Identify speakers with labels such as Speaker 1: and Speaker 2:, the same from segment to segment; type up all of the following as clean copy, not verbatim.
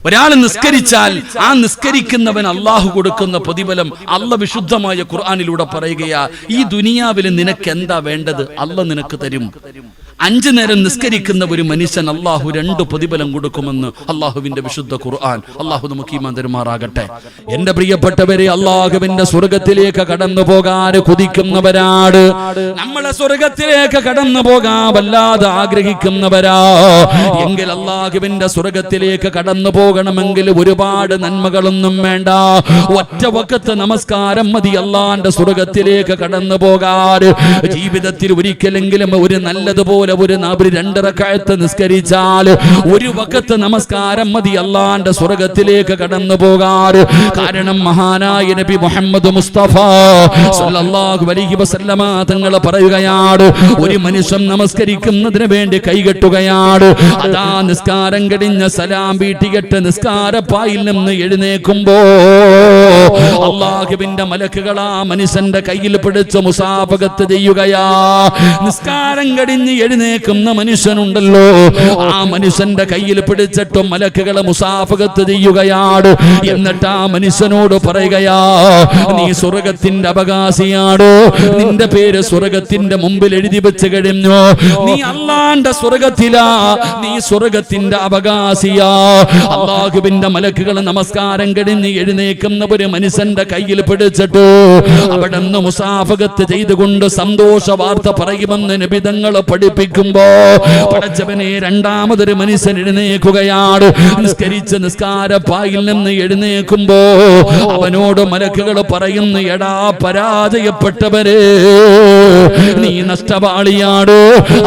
Speaker 1: ഒരാൾ നിസ്കരിച്ചാൽ ആ നിസ്കരിക്കുന്നവൻ അള്ളാഹു കൊടുക്കുന്ന പ്രതിഫലം അള്ളാഹ് വിശുദ്ധമായ ഖുർആനിലൂടെ പറയുകയാ, ഈ ദുനിയാവിൽ നിനക്ക് എന്താ വേണ്ടത് അള്ളാഹ് നിനക്ക് തരും. 5 നേരം നിസ്കരിക്കുന്ന ഒരു മനുഷ്യൻ അള്ളാഹു 2 പ്രതിഫലം കൊടുക്കുമെന്ന് അള്ളാഹുവിന്റെ വിശുദ്ധ ഖുർആൻ. അള്ളാഹു നമുക്ക് ഈമാൻ തരുമാറാകട്ടെ. എന്റെ പ്രിയപ്പെട്ടവരെ, അള്ളാഹുവിന്റെ സ്വർഗത്തിലേക്ക് കടന്നു പോകാൻ കുതിക്കുന്നവരാണ്. നമ്മളെ സ്വർഗത്തിലേക്ക് കടന്നു പോകാൻ വല്ലാതെ ആഗ്രഹിക്കുന്നവരാ. എങ്കിൽ അള്ളാഹുവിന്റെ സ്വർഗത്തിലേക്ക് കടന്നു പോകണമെങ്കിൽ ഒരുപാട് നന്മകളൊന്നും വേണ്ട. ഒറ്റ വഖത്ത് നമസ്കാരം മതി അള്ളാന്റെ സ്വർഗത്തിലേക്ക് കടന്നു പോകാൻ. ജീവിതത്തിൽ ഒരിക്കലെങ്കിലും ഒരു നല്ലതുപോലെ ഒരു 2 റക്അത്ത് നിസ്കരിച്ചാൽ ഒരു വഖത്ത് നമസ്കാരം മതി അല്ലാഹുവിന്റെ സ്വർഗ്ഗത്തിലേക്ക് കടന്നു പോകാൻ. കാരണം മഹാനായ നബി മുഹമ്മദ് മുസ്തഫ സല്ലല്ലാഹു അലൈഹി വസല്ലമ തങ്ങൾ പറയുകയാണ്, ഒരു മനുഷ്യൻ നമസ്കരിക്കുന്നതിന് വേണ്ടി കൈകെട്ടുകയാണ്. അതാ നിസ്കാരം കഴിഞ്ഞ് സലാം വീട്ടിയിട്ട് നിസ്കാരപ്പായിൽ നിന്ന് എഴുന്നേൽക്കുമ്പോ അല്ലാഹുവിന്റെ മലക്കുകൾ ആ മനുഷ്യന്റെ കയ്യിൽ പിടിച്ച് മുസാഫഹത്ത് ചെയ്യുകയാ. നിസ്കാരം കഴിഞ്ഞ് എഴുന്നേക്കുന്ന മനുഷ്യനുണ്ടല്ലോ, ആ മനുഷ്യന്റെ കയ്യിൽ പിടിച്ചിട്ട് മലക്കുകൾ മുസാഫഹത്ത് ചെയ്യുകയാണ്. എന്നിട്ട് ആ മനുഷ്യനോട് പറയുകയാ, നീ സ്വർഗത്തിന്റെ അവകാശിയാണ്, നിന്റെ പേര് സ്വർഗത്തിന്റെ മുമ്പിൽ എഴുതി വെച്ച് കഴിഞ്ഞു, നീ അല്ലാഹുവിന്റെ സ്വർഗത്തിലാ, നീ സ്വർഗത്തിന്റെ അവകാശിയാ. അല്ലാഹുവിന്റെ മലക്കുകൾ നമസ്കാരം കഴിഞ്ഞ് എഴുന്നേക്കുന്ന ഒരു മനുഷ്യന്റെ കയ്യിൽ പിടിച്ചിട്ട് അവിടെ നിന്ന് മുസാഫഹത്ത് ചെയ്തുകൊണ്ട് സന്തോഷ വാർത്ത പറയുമെന്ന് നബി തങ്ങൾ പഠിപ്പിക്കുമ്പോ പടച്ചവനെ രണ്ടാമതൊരു മനുഷ്യൻ എഴുന്നേൽക്കുകയാണ്. നിസ്കരിച്ച് നിസ്കാരപ്പായിൽ നിന്ന് എഴുന്നേൽക്കുമ്പോ അവനോട് മലക്കുകൾ പറയുന്നു, എടാ പരാജയപ്പെട്ടവരെ, നീ നഷ്ടപാളിയാണ്,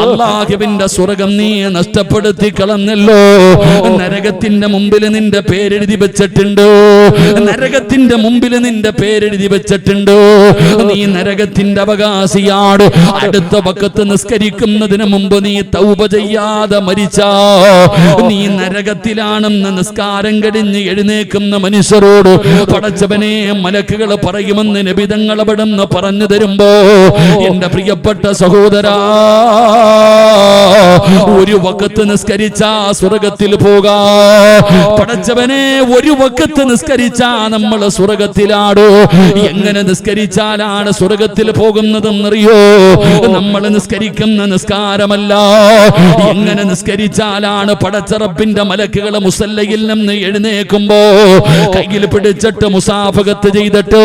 Speaker 1: അല്ലാഹുവിന്റെ സ്വർഗം നീ നഷ്ടപ്പെടുത്തി കളഞ്ഞല്ലോ. നരകത്തിന്റെ മുമ്പിൽ നിന്റെ പേരെഴുതി വെച്ചിട്ടുണ്ട്, നരകത്തിന്റെ മുമ്പിൽ നിന്റെ പേരെഴുതി വെച്ചിട്ടുണ്ട്, നീ നരകത്തിന്റെ അവകാശിയാണ്. അടുത്ത വഖത്ത് നിസ്കരിക്കുന്നതിന് മുമ്പ് നീ തൗബ ചെയ്യാതെ മരിച്ചാ നീ നരകത്തിലാണെന്ന് നിസ്കാരം കഴിഞ്ഞ് എഴുന്നേക്കുന്ന മനുഷ്യരോട് പടച്ചവനെ മലക്കുകൾ പറയുമെന്ന് നബി തങ്ങൾ അവിടുന്ന് പറഞ്ഞു തരുമ്പോ, എന്റെ പ്രിയപ്പെട്ട സഹോദരാ, ഒരു വഖത്ത് നിസ്കരിച്ചാ സ്വർഗത്തിൽ പോകാ. പടച്ചവനെ, ഒരു വഖത്ത് നിസ്കരിച്ചാ നമ്മൾ സ്വർഗത്തിലാടോ. എങ്ങനെ നിസ്കരിച്ചാലാണ് സ്വർഗത്തിൽ പോകുന്നതെന്നറിയോ? നമ്മൾ നിസ്കരിക്കുന്ന നിസ്കാരമല്ല, എങ്ങനെ നിസ്കരിച്ചാലാണ് പടച്ചറപ്പിന്റെ മലക്കുകൾ മുസല്ലയിൽ നിന്ന് എഴുന്നേൽക്കുമ്പോ കയ്യിൽ പിടിച്ചിട്ട് മുസാഫഹത്ത് ചെയ്തിട്ട്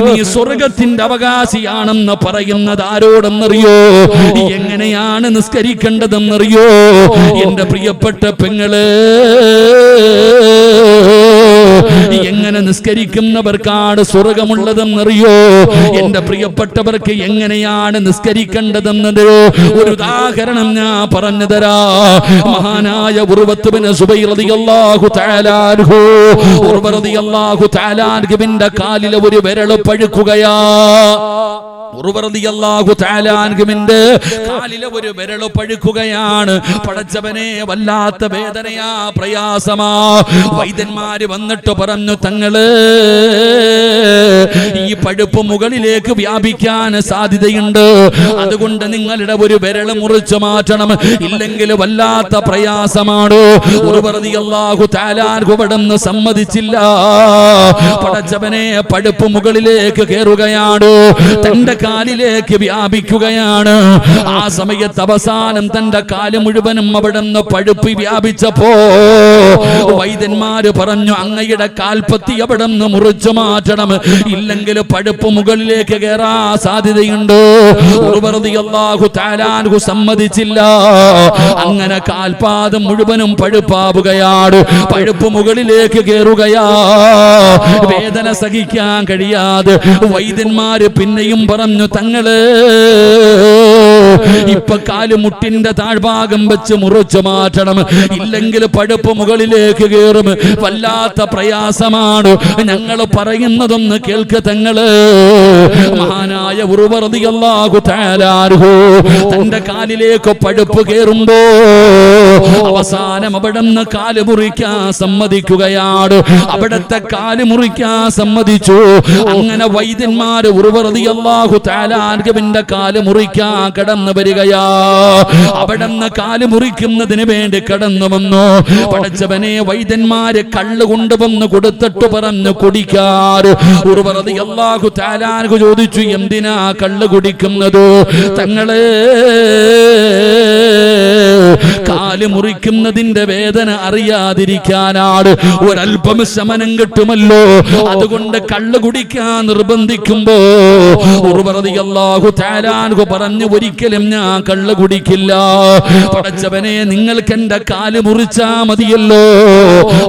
Speaker 1: നീ സ്വർഗത്തിന്റെ അവകാശിയാണെന്ന് പറയുന്നത് ആരോടെന്നറിയോ? എങ്ങനെയാണ് നിസ്കരിക്കേണ്ടതെന്നറിയോ? എന്റെ പ്രിയപ്പെട്ട പെങ്ങള്, എങ്ങനെ നിസ്കരിക്കുന്നവർക്കാണ് സ്വർഗമുള്ളതെന്നറിയോ? എന്റെ പ്രിയപ്പെട്ടവർക്ക് എങ്ങനെയാണ് നിസ്കരിക്കേണ്ടതെന്നത് ഒരു ഉദാഹരണം ഞാൻ പറഞ്ഞു തരാ. മഹാനായ ഉർവത്ത് ബിൻ സുബൈർ റളിയല്ലാഹു തആല അൻഹു, ഉർവ റളിയല്ലാഹു തആല അൻഹുവിന്റെ കാലിൽ ഒരു വിരൽ പഴുക്കുകയാ. കാലിലെ ഒരു വിരൽ പഴുക്കുകയാണ്. പടച്ചവനെ, വല്ലാത്ത വേദനയാ, പ്രയാസമാ. വൈദ്യന്മാര് വന്നിട്ട് പറഞ്ഞു, തങ്ങള് ഈ പഴുപ്പ് മുകളിലേക്ക് വ്യാപിക്കാൻ സാധ്യതയുണ്ട്, അതുകൊണ്ട് നിങ്ങളുടെ ഒരു വിരൽ മുറിച്ചു മാറ്റണം, ഇല്ലെങ്കിൽ വല്ലാത്ത പ്രയാസമാണ്. അവിടെന്ന് സമ്മതിച്ചില്ല. പടച്ചവനെ, പഴുപ്പ് മുകളിലേക്ക് കയറുകയാണ്, തന്റെ കാലിലേക്ക് വ്യാപിക്കുകയാണ്. ആ സമയത്ത് അവസാനം തന്റെ കാല് മുഴുവനും അവിടുന്ന് പഴുപ്പ് വ്യാപിച്ചപ്പോ വൈദ്യന്മാര് പറഞ്ഞു, അങ്ങയുടെ കാൽപ്പത്തി അവിടുന്ന് മുറിച്ചു മാറ്റണം, ഇല്ലെങ്കിൽ പഴുപ്പ് മുകളിലേക്ക് കയറാൻ സാധ്യതയുണ്ട്. സമ്മതിച്ചില്ല. അങ്ങനെ കാൽപാദം മുഴുവനും പഴുപ്പാവുകയാണ്, പഴുപ്പ് മുകളിലേക്ക് കയറുകയാ. വേദന സഹിക്കാൻ കഴിയാതെ വൈദ്യന്മാര് പിന്നെയും പറഞ്ഞു, തങ്ങള് ഇപ്പൊ കാലുമുട്ടിന്റെ താഴ്ഭാഗം വെച്ച് മുറിച്ചു മാറ്റണം, ഇല്ലെങ്കിൽ പഴുപ്പ് മുകളിലേക്ക് കയറും, വല്ലാത്ത പ്രയാസമാണ്, ഞങ്ങൾ പറയുന്നതൊന്ന് കേൾക്ക് തങ്ങള്. മഹാനായ ഉർവ റളിയല്ലാഹു തആല അൻഹു തന്റെ കാലിലേക്ക് പഴുപ്പ് കയറുമ്പോ അവസാനം അവിടുന്ന് കാല് മുറിക്കാൻ സമ്മതിക്കുകയാണ്. അവിടത്തെ കാല് മുറിക്കാൻ സമ്മതിച്ചു. അങ്ങനെ വൈദ്യന്മാര് ഉർവ റളിയല്ലാഹു തആല അൻഹുവിന്റെ കാല് മുറിക്കാൻ കടന്നു വരികയാ. അവിടുന്ന് കാല് മുറിക്കുന്നതിന് വേണ്ടി കടന്നു വന്നു. പടച്ചവനെ വൈദ്യന്മാര് കള്ള് കൊണ്ടുവന്ന് കൊടുത്തിട്ട് പറഞ്ഞു കുടിക്കാറ്. ഉർവ റളിയല്ലാഹു തആല അൻഹു ചോദിച്ചു, എന്തിനാ കള്ള് കുടിക്കുന്നത്? തങ്ങളെ കാല് മുറിക്കുന്നതിന്റെ വേദന അറിയാതിരിക്കാനാണ്, ഒരൽപ്പം ശമനം കിട്ടുമല്ലോ, അതുകൊണ്ട് കള്ള് കുടിക്കാൻ നിർബന്ധിക്കുമ്പോ ഉർവ റളിയല്ലാഹു തആല അൻഹു പറഞ്ഞു, ഒരിക്കലും ഞാൻ കള്ള് കുടിക്കില്ല. പടച്ചവനെ നിങ്ങൾക്ക് എന്റെ കാല് മുറിച്ചാ മതിയല്ലോ,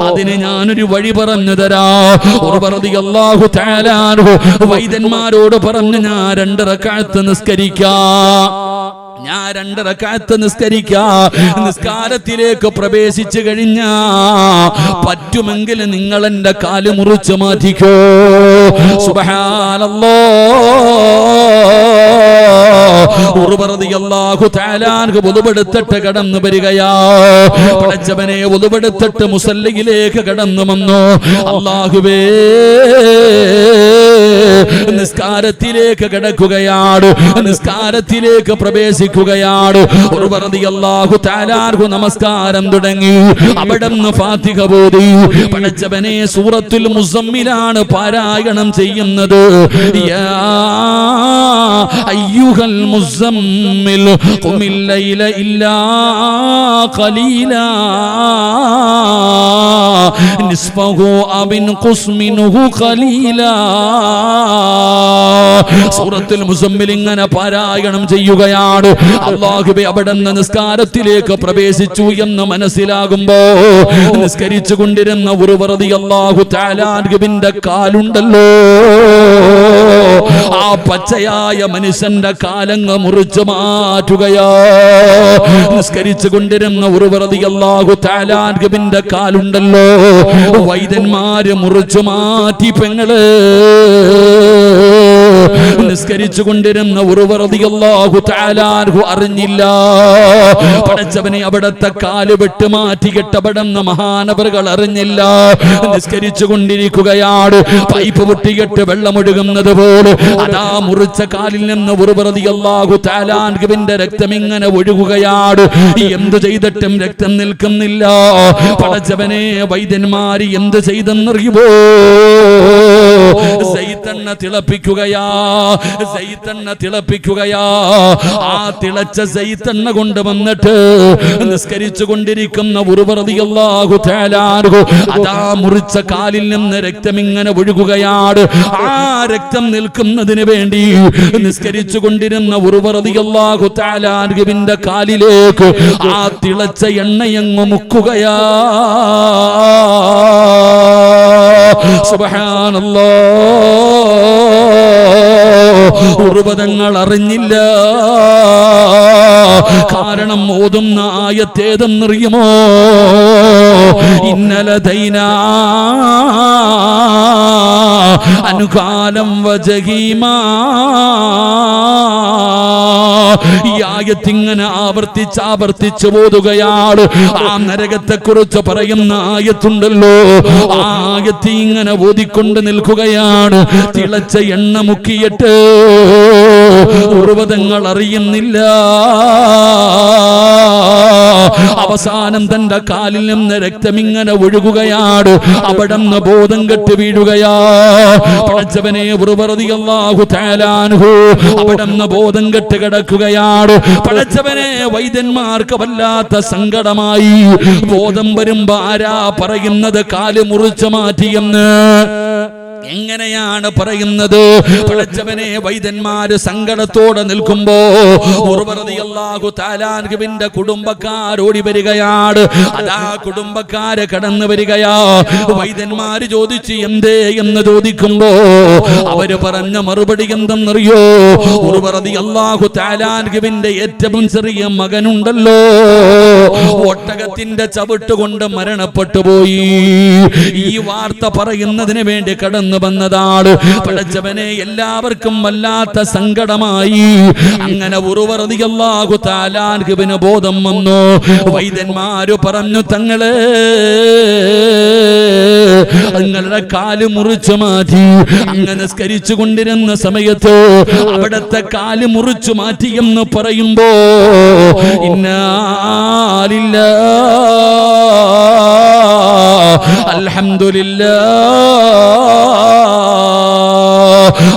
Speaker 1: അതിന് ഞാനൊരു വഴി പറഞ്ഞു തരാം. ഉർവ റളിയല്ലാഹു തആല അൻഹു വൈദ്യന്മാരോട് പറഞ്ഞു, ഞാൻ 2 റക്അത്ത് നിസ്കരിക്കാം. ഞാൻ 2 റക്അത്ത് നിസ്കരിക്കാം. നിസ്കാരത്തിലേക്ക് പ്രവേശിച്ചു കഴിഞ്ഞാ പറ്റുമെങ്കിൽ നിങ്ങൾ എന്റെ കാല് മുറിച്ചു മാറ്റിക്കോ. സുബ്ഹാനല്ലാഹ്. ഉർവ റളിയല്ലാഹു തആല അൻഹു വുളുവെടുത്തിട്ട് കടന്നു വരികയാ. പടച്ചവനെ വുളുവെടുത്തിട്ട് മുസല്ലിയിലേക്ക് കടന്നു വന്നു. അല്ലാഹുവേ, നിസ്കാരത്തിലേക്ക് കിടക്കുകയാണ്, നിസ്കാരത്തിലേക്ക് പ്രവേശിക്കുകയാണ്. ഉർവ റളിയല്ലാഹു തആല അൻഹു നമസ്കാരം തുടങ്ങി. അവിടുന്ന് ഫാത്തിഹ ഓതി. പടച്ചവനെ സൂറത്തുൽ മുസമ്മിലാണ് പാരായണം ചെയ്യുന്നത്. യാ അയ്യുഹൽ മുസമ്മിൽ ഖുമിൽ ലൈല ഇല്ലാ ഖലീലാ നിസ്ഫഹു അബിൻ ഖുസ്മിനുഹു ഖലീലാ. സൂറത്തുൽ മുസമ്മിൽ ഇങ്ങനെ പാരായണം ചെയ്യുകയാണ്. അല്ലാഹുവേ, അവിടുന്ന് നിസ്കാരത്തിലേക്ക് പ്രവേശിച്ചു എന്ന് മനസ്സിലാകുമ്പോ നിസ്കരിച്ചു കൊണ്ടിരുന്ന ഉർവ റളിയല്ലാഹു തആല അൻഹുവിന്റെ കാലുണ്ടല്ലോ, ആ പച്ചയായ മനുഷ്യന്റെ കാലങ്ങ് മുറിച്ചു മാറ്റുകയാ. നിസ്കരിച്ചു കൊണ്ടിരുന്ന ഉർവ റളിയല്ലാഹു തആല അൻഹുവിന്റെ കാലുണ്ടല്ലോ, വൈദ്യന്മാര് മുറിച്ചു മാറ്റി. പെങ്ങള് നിസ്കരിച്ചു കൊണ്ടിരുന്ന ഉർവ റളിയല്ലാഹു തആല അൻഹു അറിഞ്ഞില്ല. പടച്ചവനെ അവിടത്തെ കാല് വെട്ട് മാറ്റിയിട്ടവിടുന്ന മഹാനവറുകൾ അറിഞ്ഞില്ല. നിസ്കരിച്ചു കൊണ്ടിരിക്കുകയാണ്. പൈപ്പ് പൊട്ടിയിട്ട് വെള്ളമൊഴുകുന്നത് പോലെ അതാ മുറിച്ച കാലിൽ നിന്ന് ഉർവ റളിയല്ലാഹു തആല അൻഹുവിന്റെ രക്തം ഇങ്ങനെ ഒഴുകുകയാണ്. എന്തു ചെയ്തിട്ടും രക്തം നിൽക്കുന്നില്ല. പടച്ചവനെ വൈദ്യന്മാര് എന്ത് ചെയ്തെന്നറിയുമോ? സൈത്തണ്ണ തിളപ്പിക്കുകയാ, സൈത്തണ്ണ തിളപ്പിക്കുകയാ. ആ തിളച്ച സൈത്തണ്ണ കൊണ്ടുവന്നിട്ട് നിസ്കരിച്ചു കൊണ്ടിരിക്കുന്ന ഉർവ റളിയല്ലാഹു തആല അൻഹു അതാ മുറിച്ച കാലിൽ നിന്ന് രക്തം ഇങ്ങനെ ഒഴുകുകയാണ്. ആ രക്തം നിൽക്കുന്നതിന് വേണ്ടി നിസ്കരിച്ചു കൊണ്ടിരുന്ന ഉർവ റളിയല്ലാഹു തആല അൻഹുവിന്റെ കാലിലേക്ക് ആ തിളച്ച എണ്ണയങ്ങ് മുക്കുകയാ. സുബ്ഹാനല്ലാഹ്. ഉർവതങ്ങൾ അറിഞ്ഞില്ല. കാരണം ഓതുന്ന ആയത്തേതെന്നറിയുമോ? ഇന്നലദൈനാ അനുകാലം വജഹീമാ. ഈ ആയത്തിങ്ങനെ ആവർത്തിച്ച് ഓതുകയാണ്. ആ നരകത്തെ കുറിച്ച് പറയുന്ന ആയത്തുണ്ടല്ലോ, ആ ആയത്തി ഇങ്ങനെ ഓതിക്കൊണ്ട് നിൽക്കുകയാണ്. തിളച്ച എണ്ണ മുക്കിയിട്ട് ഉർവതങ്ങൾ അറിയുന്നില്ല. അവസാനം തന്റെ കാലിൽ നിന്ന് രക്തം ഇങ്ങനെ ഒഴുകുകയാണ്. അവിടുന്ന് ബോധം കെട്ട് വീഴുകയാ. പടച്ചവനെ ഉർവ റളിയല്ലാഹു തആല അൻഹു അവിടുന്ന് ബോധം കെട്ട് കിടക്കുകയാണ്. പടച്ചവനെ വൈദ്യന്മാർക്ക് വല്ലാത്ത സങ്കടമായി. ബോധം വരുമ്പോ ആരാ പറയുന്നത് കാല് മുറിച്ചു മാറ്റിയെന്ന്? എങ്ങനെയാണ് പറയുന്നത്? പടച്ചവനെ വൈദ്യന്മാര് സങ്കടത്തോടെ നിൽക്കുമ്പോ ഉർവ റളിയല്ലാഹു തആല അൻഹുവിന്റെ കുടുംബക്കാർ ഓടി വരികയാണ്. അതാ കുടുംബക്കാര് കടന്നു വരികയാ. വൈദ്യന്മാര് ചോദിച്ചു എന്തേ എന്ന് ചോദിക്കുമ്പോ അവര് പറഞ്ഞ മറുപടി എന്തെന്നറിയോ? ഉർവ റളിയല്ലാഹു തആല അൻഹുവിന്റെ ഏറ്റവും ചെറിയ മകനുണ്ടല്ലോ, ഒട്ടകത്തിന്റെ ചവിട്ട് കൊണ്ട് മരണപ്പെട്ടു പോയി. ഈ വാർത്ത പറയുന്നതിന് വേണ്ടി കടന്നു വന്നതാണ്. പടച്ചവനെ എല്ലാവർക്കും വല്ലാത്ത സങ്കടമായി. അങ്ങനെ ഉർവ റളിയല്ലാഹു തആല അൻഹുവിന് ബോധം വന്നു. വൈദ്യന്മാര് പറഞ്ഞു, തങ്ങളെ നിങ്ങളുടെ കാല് മുറിച്ചു മാറ്റി. അങ്ങനെ നിസ്കരിച്ചു കൊണ്ടിരുന്ന സമയത്ത് അവിടത്തെ കാല് മുറിച്ചു മാറ്റി എന്ന് പറയുമ്പോ ഇന്നാ ലില്ലാഹി അൽഹംദുലില്ലാഹ്,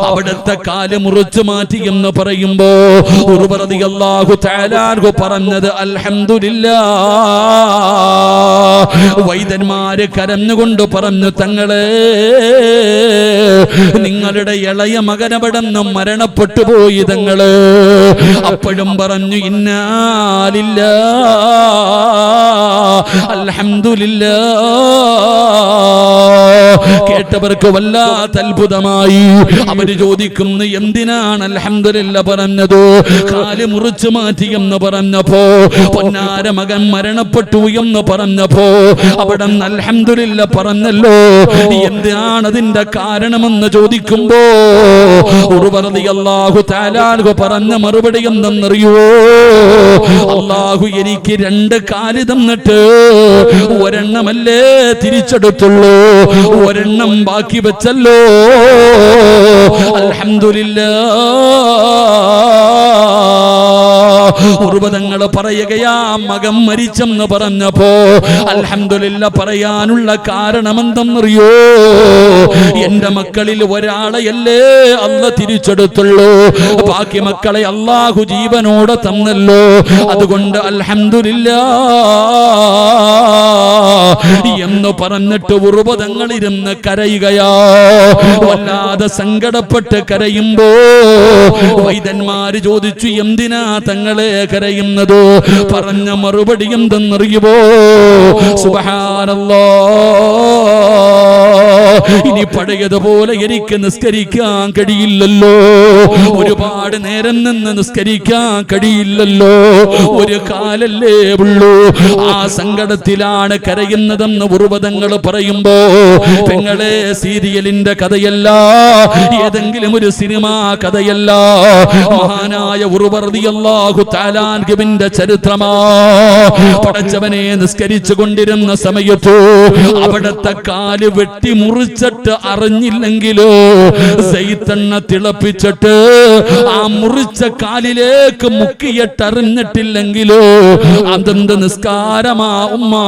Speaker 1: അവിടത്തെ കാല് മുറിച്ചു മാറ്റി എന്ന് പറയുമ്പോ ഉർവ റളിയല്ലാഹു തആല അൻഹു പറഞ്ഞത് അൽഹംദുലില്ലാഹ്. വൈദ്യന്മാര് കരഞ്ഞുകൊണ്ട് പറഞ്ഞു, തങ്ങളെ നിങ്ങളുടെ ഇളയ മകനവിടെന്ന് മരണപ്പെട്ടു പോയി തങ്ങള്. അപ്പോഴും പറഞ്ഞു ഇന്നാ ലില്ലാഹി അൽഹംദുലില്ലാഹ്. കേട്ടവർക്ക് വല്ലാത്ത അത്ഭുതമായി. അവര് ചോദിക്കുന്നു, എന്തിനാണ് അൽഹംദുലില്ലാഹ് പറഞ്ഞത്? കാല് മുറിച്ചു മാറ്റി എന്ന് പറഞ്ഞപ്പോ, പൊന്നാര മകൻ മരണപ്പെട്ടു എന്ന് പറഞ്ഞപ്പോ അവിടെ അൽഹംദുലില്ലാഹ് പറഞ്ഞല്ലോ. എന്താണ് അതിന്റെ കാരണമെന്ന് ചോദിക്കുമ്പോ ഉർവ റളിയല്ലാഹു തആല അൻഹു പറഞ്ഞ മറുപടി എന്തെന്നറിയോ? അല്ലാഹു എനിക്ക് 2 കാല് തന്നിട്ട് ഒരെണ്ണമല്ലേ തിരിച്ചെടുത്തുള്ളൂ, ഒരെണ്ണം ബാക്കി വെച്ചല്ലോ. അൽഹംദുലില്ലാഹ്. ഉർവതങ്ങള് പറയുകയാ, മകൻ മരിച്ചെന്ന് പറഞ്ഞപ്പോ അൽഹംദുലില്ലാഹ് പറയാനുള്ള കാരണം എന്തെന്നറിയോ? എന്റെ മക്കളിൽ ഒരാളെയല്ലേ അല്ലാഹ് തിരിച്ചെടുത്തുള്ളൂ, ബാക്കി മക്കളെ അല്ലാഹു ജീവനോടെ തന്നല്ലോ. അതുകൊണ്ട് അൽഹംദുലില്ലാഹ് എന്ന് പറഞ്ഞിട്ട് ഉർവതങ്ങളിരുന്ന് കരയുകയാ. വല്ലാതെ സങ്കടപ്പെട്ട് കരയുമ്പോ വൈദ്യന്മാര് ചോദിച്ചു, എന്തിനാ തങ്ങളെ കരയുന്നത്? പറഞ്ഞ മറുപടി എന്തെന്നറിയുമോ? സുബ്ഹാനല്ലാഹ്, ഇനി പഴയതുപോലെ എനിക്ക് നിസ്കരിക്കാൻ കഴിയില്ലല്ലോ, ഒരുപാട് നേരം നിന്ന് നിസ്കരിക്കാൻ കഴിയില്ലല്ലോ, ഒരു കാലല്ലേ ഉള്ളൂ. ആ സങ്കടത്തിലാണ് കരയുന്നതെന്ന് ഉർവതങ്ങൾ പറയുമ്പോ, പെങ്ങളെ സീരിയലിന്റെ കഥയല്ല, ഏതെങ്കിലും ഒരു സിനിമാ കഥയല്ല, മഹാനായ ഉർവ റളിയല്ലാഹു തആല അൻഹുവിന്റെ ചരിത്രമാ. പടച്ചവനെ നിസ്കരിച്ചു കൊണ്ടിരുന്ന സമയത്ത് അവിടത്തെ കാല് വെട്ടി മുറിച്ചിട്ട് അറിഞ്ഞില്ലെങ്കിലോ, സൈത്തെണ്ണ തിളപ്പിച്ചിട്ട് ആ മുറിച്ച കാലിലേക്ക് മുക്കിയിട്ട് അറിഞ്ഞിട്ടില്ലെങ്കിലോ അതെന്ത് നിസ്കാരമാ ഉമ്മാ?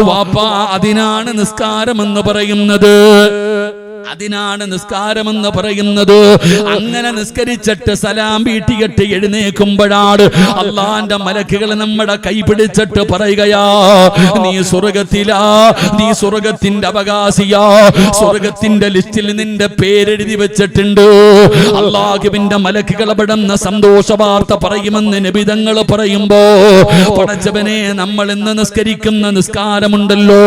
Speaker 1: വാപ്പാ, അതിനാണ് നിസ്കാരമെന്ന് പറയുന്നത്, അതിനാണ് നിസ്കാരമെന്ന് പറയുന്നത്. അങ്ങനെ നിസ്കരിച്ചിട്ട് സലാം വീട്ടിയിട്ട് എഴുന്നേക്കുമ്പോഴാണ് അള്ളാന്റെ മലക്കുകൾ നമ്മുടെ കൈ പിടിച്ചിട്ട് പറയുകയാ, നീ സ്വർഗത്തിലാ, നീ സ്വർഗത്തിന്റെ അവകാശിയാ, സ്വർഗത്തിന്റെ ലിസ്റ്റിൽ നിന്റെ പേരെഴുതി വെച്ചിട്ടുണ്ട്. അള്ളാഹുവിന്റെ മലക്കുകൾ അവിടുന്ന് സന്തോഷ വാർത്ത പറയുമെന്ന് നബിതങ്ങൾ പറയുമ്പോ, പടച്ചവനെ നമ്മൾ ഇന്ന് നിസ്കരിക്കുന്ന നിസ്കാരമുണ്ടല്ലോ,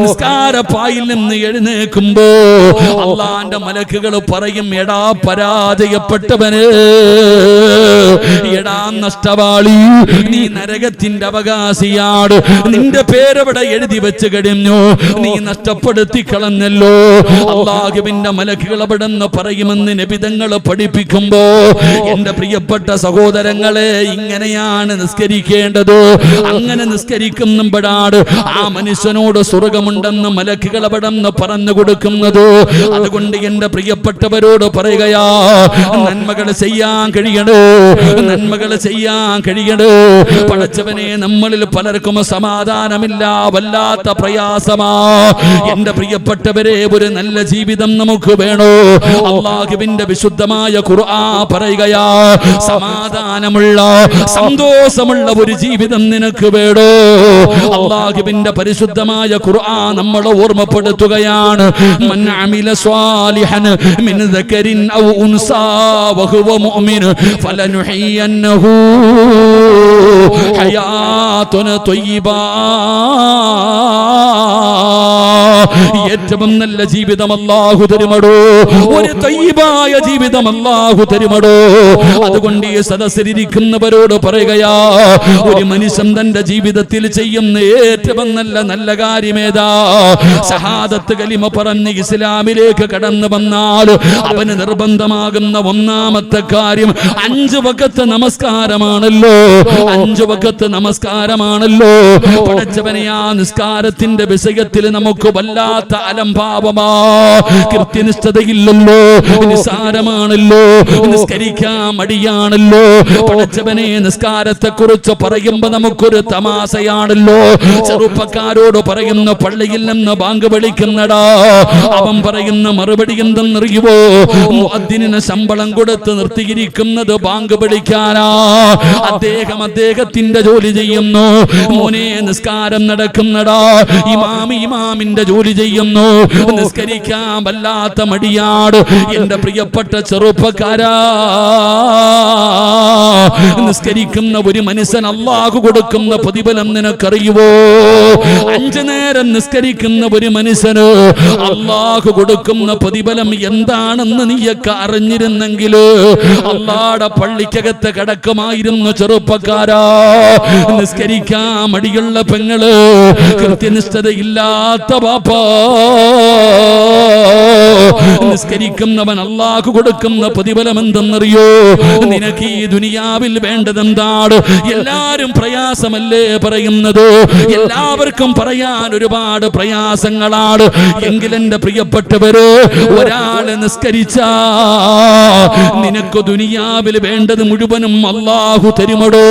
Speaker 1: നിസ്കാരപ്പായിൽ നിന്ന് എഴുന്നേക്കുമ്പോ അള്ളാന്റെ മലക്കുകൾ പറയും, എടാ പരാജയപ്പെട്ടവന്, എടാ നഷ്ടവാളി, നീ നരകത്തിന്റെ അവകാശിയാണ്, നിന്റെ പേരെവിടെ എഴുതി വെച്ച് കഴിഞ്ഞു, നീ നഷ്ടപ്പെടുത്തി കളഞ്ഞല്ലോ. അള്ളാഹുവിന്റെ മലക്കുകൾ അവിടെന്ന് പറയുമെന്ന് നബിതങ്ങൾ പഠിപ്പിക്കുമ്പോ, എന്റെ പ്രിയപ്പെട്ട സഹോദരങ്ങളെ, ഇങ്ങനെയാണ് നിസ്കരിക്കേണ്ടത്. അങ്ങനെ നിസ്കരിക്കുമ്പോഴാണ് ആ മനുഷ്യനോട് സ്വർഗമുണ്ടെന്ന് മലക്കുകൾ അവിടെന്ന് പറഞ്ഞു കൊടുക്കുന്നത്. അതുകൊണ്ട് എന്റെ പ്രിയപ്പെട്ടവരോട് പറയുകയാ, നന്മകൾ ചെയ്യാൻ കഴിയണോ, നന്മകൾ ചെയ്യാൻ കഴിയണോ. പടച്ചവനെ, നമ്മളിൽ പലർക്കും സമാധാനമില്ല, വല്ലാത്ത പ്രയാസമാ. എന്റെ പ്രിയപ്പെട്ടവരെ, ഒരു നല്ല ജീവിതം നമുക്ക് വേണോ? അല്ലാഹുവിന്റെ വിശുദ്ധമായ ഖുർആൻ പറയുകയാ, സമാധാനമുള്ള സന്തോഷമുള്ള ഒരു ജീവിതം നിനക്ക് വേണോ? അല്ലാഹുവിന്റെ പരിശുദ്ധമായ ഖുർആൻ നമ്മളെ ഓർമ്മപ്പെടുത്തുകയാണ്, മൻ അമില സ്വാലിഹൻ മിൻ ദക്കരിൻ ഔ ഉൻസാ വഹുവ മുഅ്മിൻ ഫലനുഹിയന്നഹു ഹയാത്തുൻ ത്വയ്യിബാ. ഏറ്റവും നല്ല ജീവിതം അല്ലാഹു തരുമടോ, ഒരു തയ്യിബായ ജീവിതം അല്ലാഹു തരുമടോ. അതുകൊണ്ട് ഈ സദസ്സിലിരിക്കുന്നവരോട് പറയുകയാ, ഒരു മനുഷ്യൻ തന്റെ ജീവിതത്തിൽ ചെയ്യുന്ന ഏറ്റവും നല്ല കാര്യമേതാ? ഷഹാദത്ത് കലിമ പറഞ്ഞ് ഇസ്ലാമിലേക്ക് കടന്നു വന്നാൽ അവന് നിർബന്ധമാകുന്ന ഒന്നാമത്തെ കാര്യം 5 വഖത്ത് നമസ്കാരമാണല്ലോ. 5 വഖത്ത് നമസ്കാരമാണല്ലോ. പടച്ചവനെ, ആ നിസ്കാരത്തിന്റെ വിഷയത്തിൽ നമുക്ക് വല്ലാത്ത അലംഭാവമാ. കൃത്യനിഷ്ഠതയില്ലല്ലോ, നിസ്സാരമാണല്ലോ, നിസ്കരിക്കാൻ മടിയാണല്ലോ. പടച്ചവനെ, നിസ്കാരത്തെ കുറിച്ച് പറയുമ്പോ നമുക്കൊരു തമാശയാണല്ലോ. ചെറുപ്പക്കാരോട് പറയുന്ന പള്ളിയിൽ നിന്ന് ബാങ്ക് വിളിക്കുന്നടാ, അവൻ പറയുന്ന മറുപടി എന്തെന്നറിയുവോ? മുഅദ്ദിനിന് ശമ്പളം കൊടുത്ത് നിർത്തിയിരിക്കുന്നത് ബാങ്ക് വിളിക്കാനാ. അദ്ദേഹത്തിന്റെ ജോലി ചെയ്യുന്നു. മോനെ, നിസ്കാരം നടക്കുന്നടാ. ഇമാമിന്റെ ജോലി ചെയ്യുന്നു. നിസ്കരിക്കാൻ വല്ലാത്ത മടിയാട്. എന്റെ പ്രിയപ്പെട്ട ചെറുപ്പക്കാരാ, നിസ്കരിക്കുന്ന ഒരു മനുഷ്യൻ അല്ലാഹു കൊടുക്കുന്ന പ്രതിഫലം നിനക്കറിയുവോ? 5 നേരം നിസ്കരിക്കുന്ന ഒരു മനുഷ്യന് അല്ലാഹു കൊടുക്കുന്ന പ്രതിഫലം എന്താണെന്ന് നീയൊക്കെ അറിഞ്ഞിരുന്നെങ്കിൽ അല്ലാഹുടെ പള്ളിക്കകത്ത് കിടക്കുമായിരുന്നു. ചെറുപ്പക്കാരാ, നിസ്കരിക്കാൻ മടിയുള്ള പെങ്ങള്, കൃത്യനിഷ്ഠതയില്ലാത്ത ബാപ്പാ, നിസ്കരിക്കുന്നവൻ അല്ലാഹു കൊടുക്കുന്ന പ്രതിഫലം എന്തെന്നറിയോ? നിനക്ക് ഈ ദുനിയാവിൽ വേണ്ടതെന്താണ്? എല്ലാരും പ്രയാസമല്ലേ പറയുന്നത്? എല്ലാവർക്കും പറയാൻ ഒരുപാട് പ്രയാസങ്ങളാണ്. എങ്കിലെന്റെ പ്രിയപ്പെട്ടവര്, ഒരാള് നിസ്കരിച്ചാ നിനക്ക് ദുനിയാവിൽ വേണ്ടത് മുഴുവനും അല്ലാഹു തരുമടോ.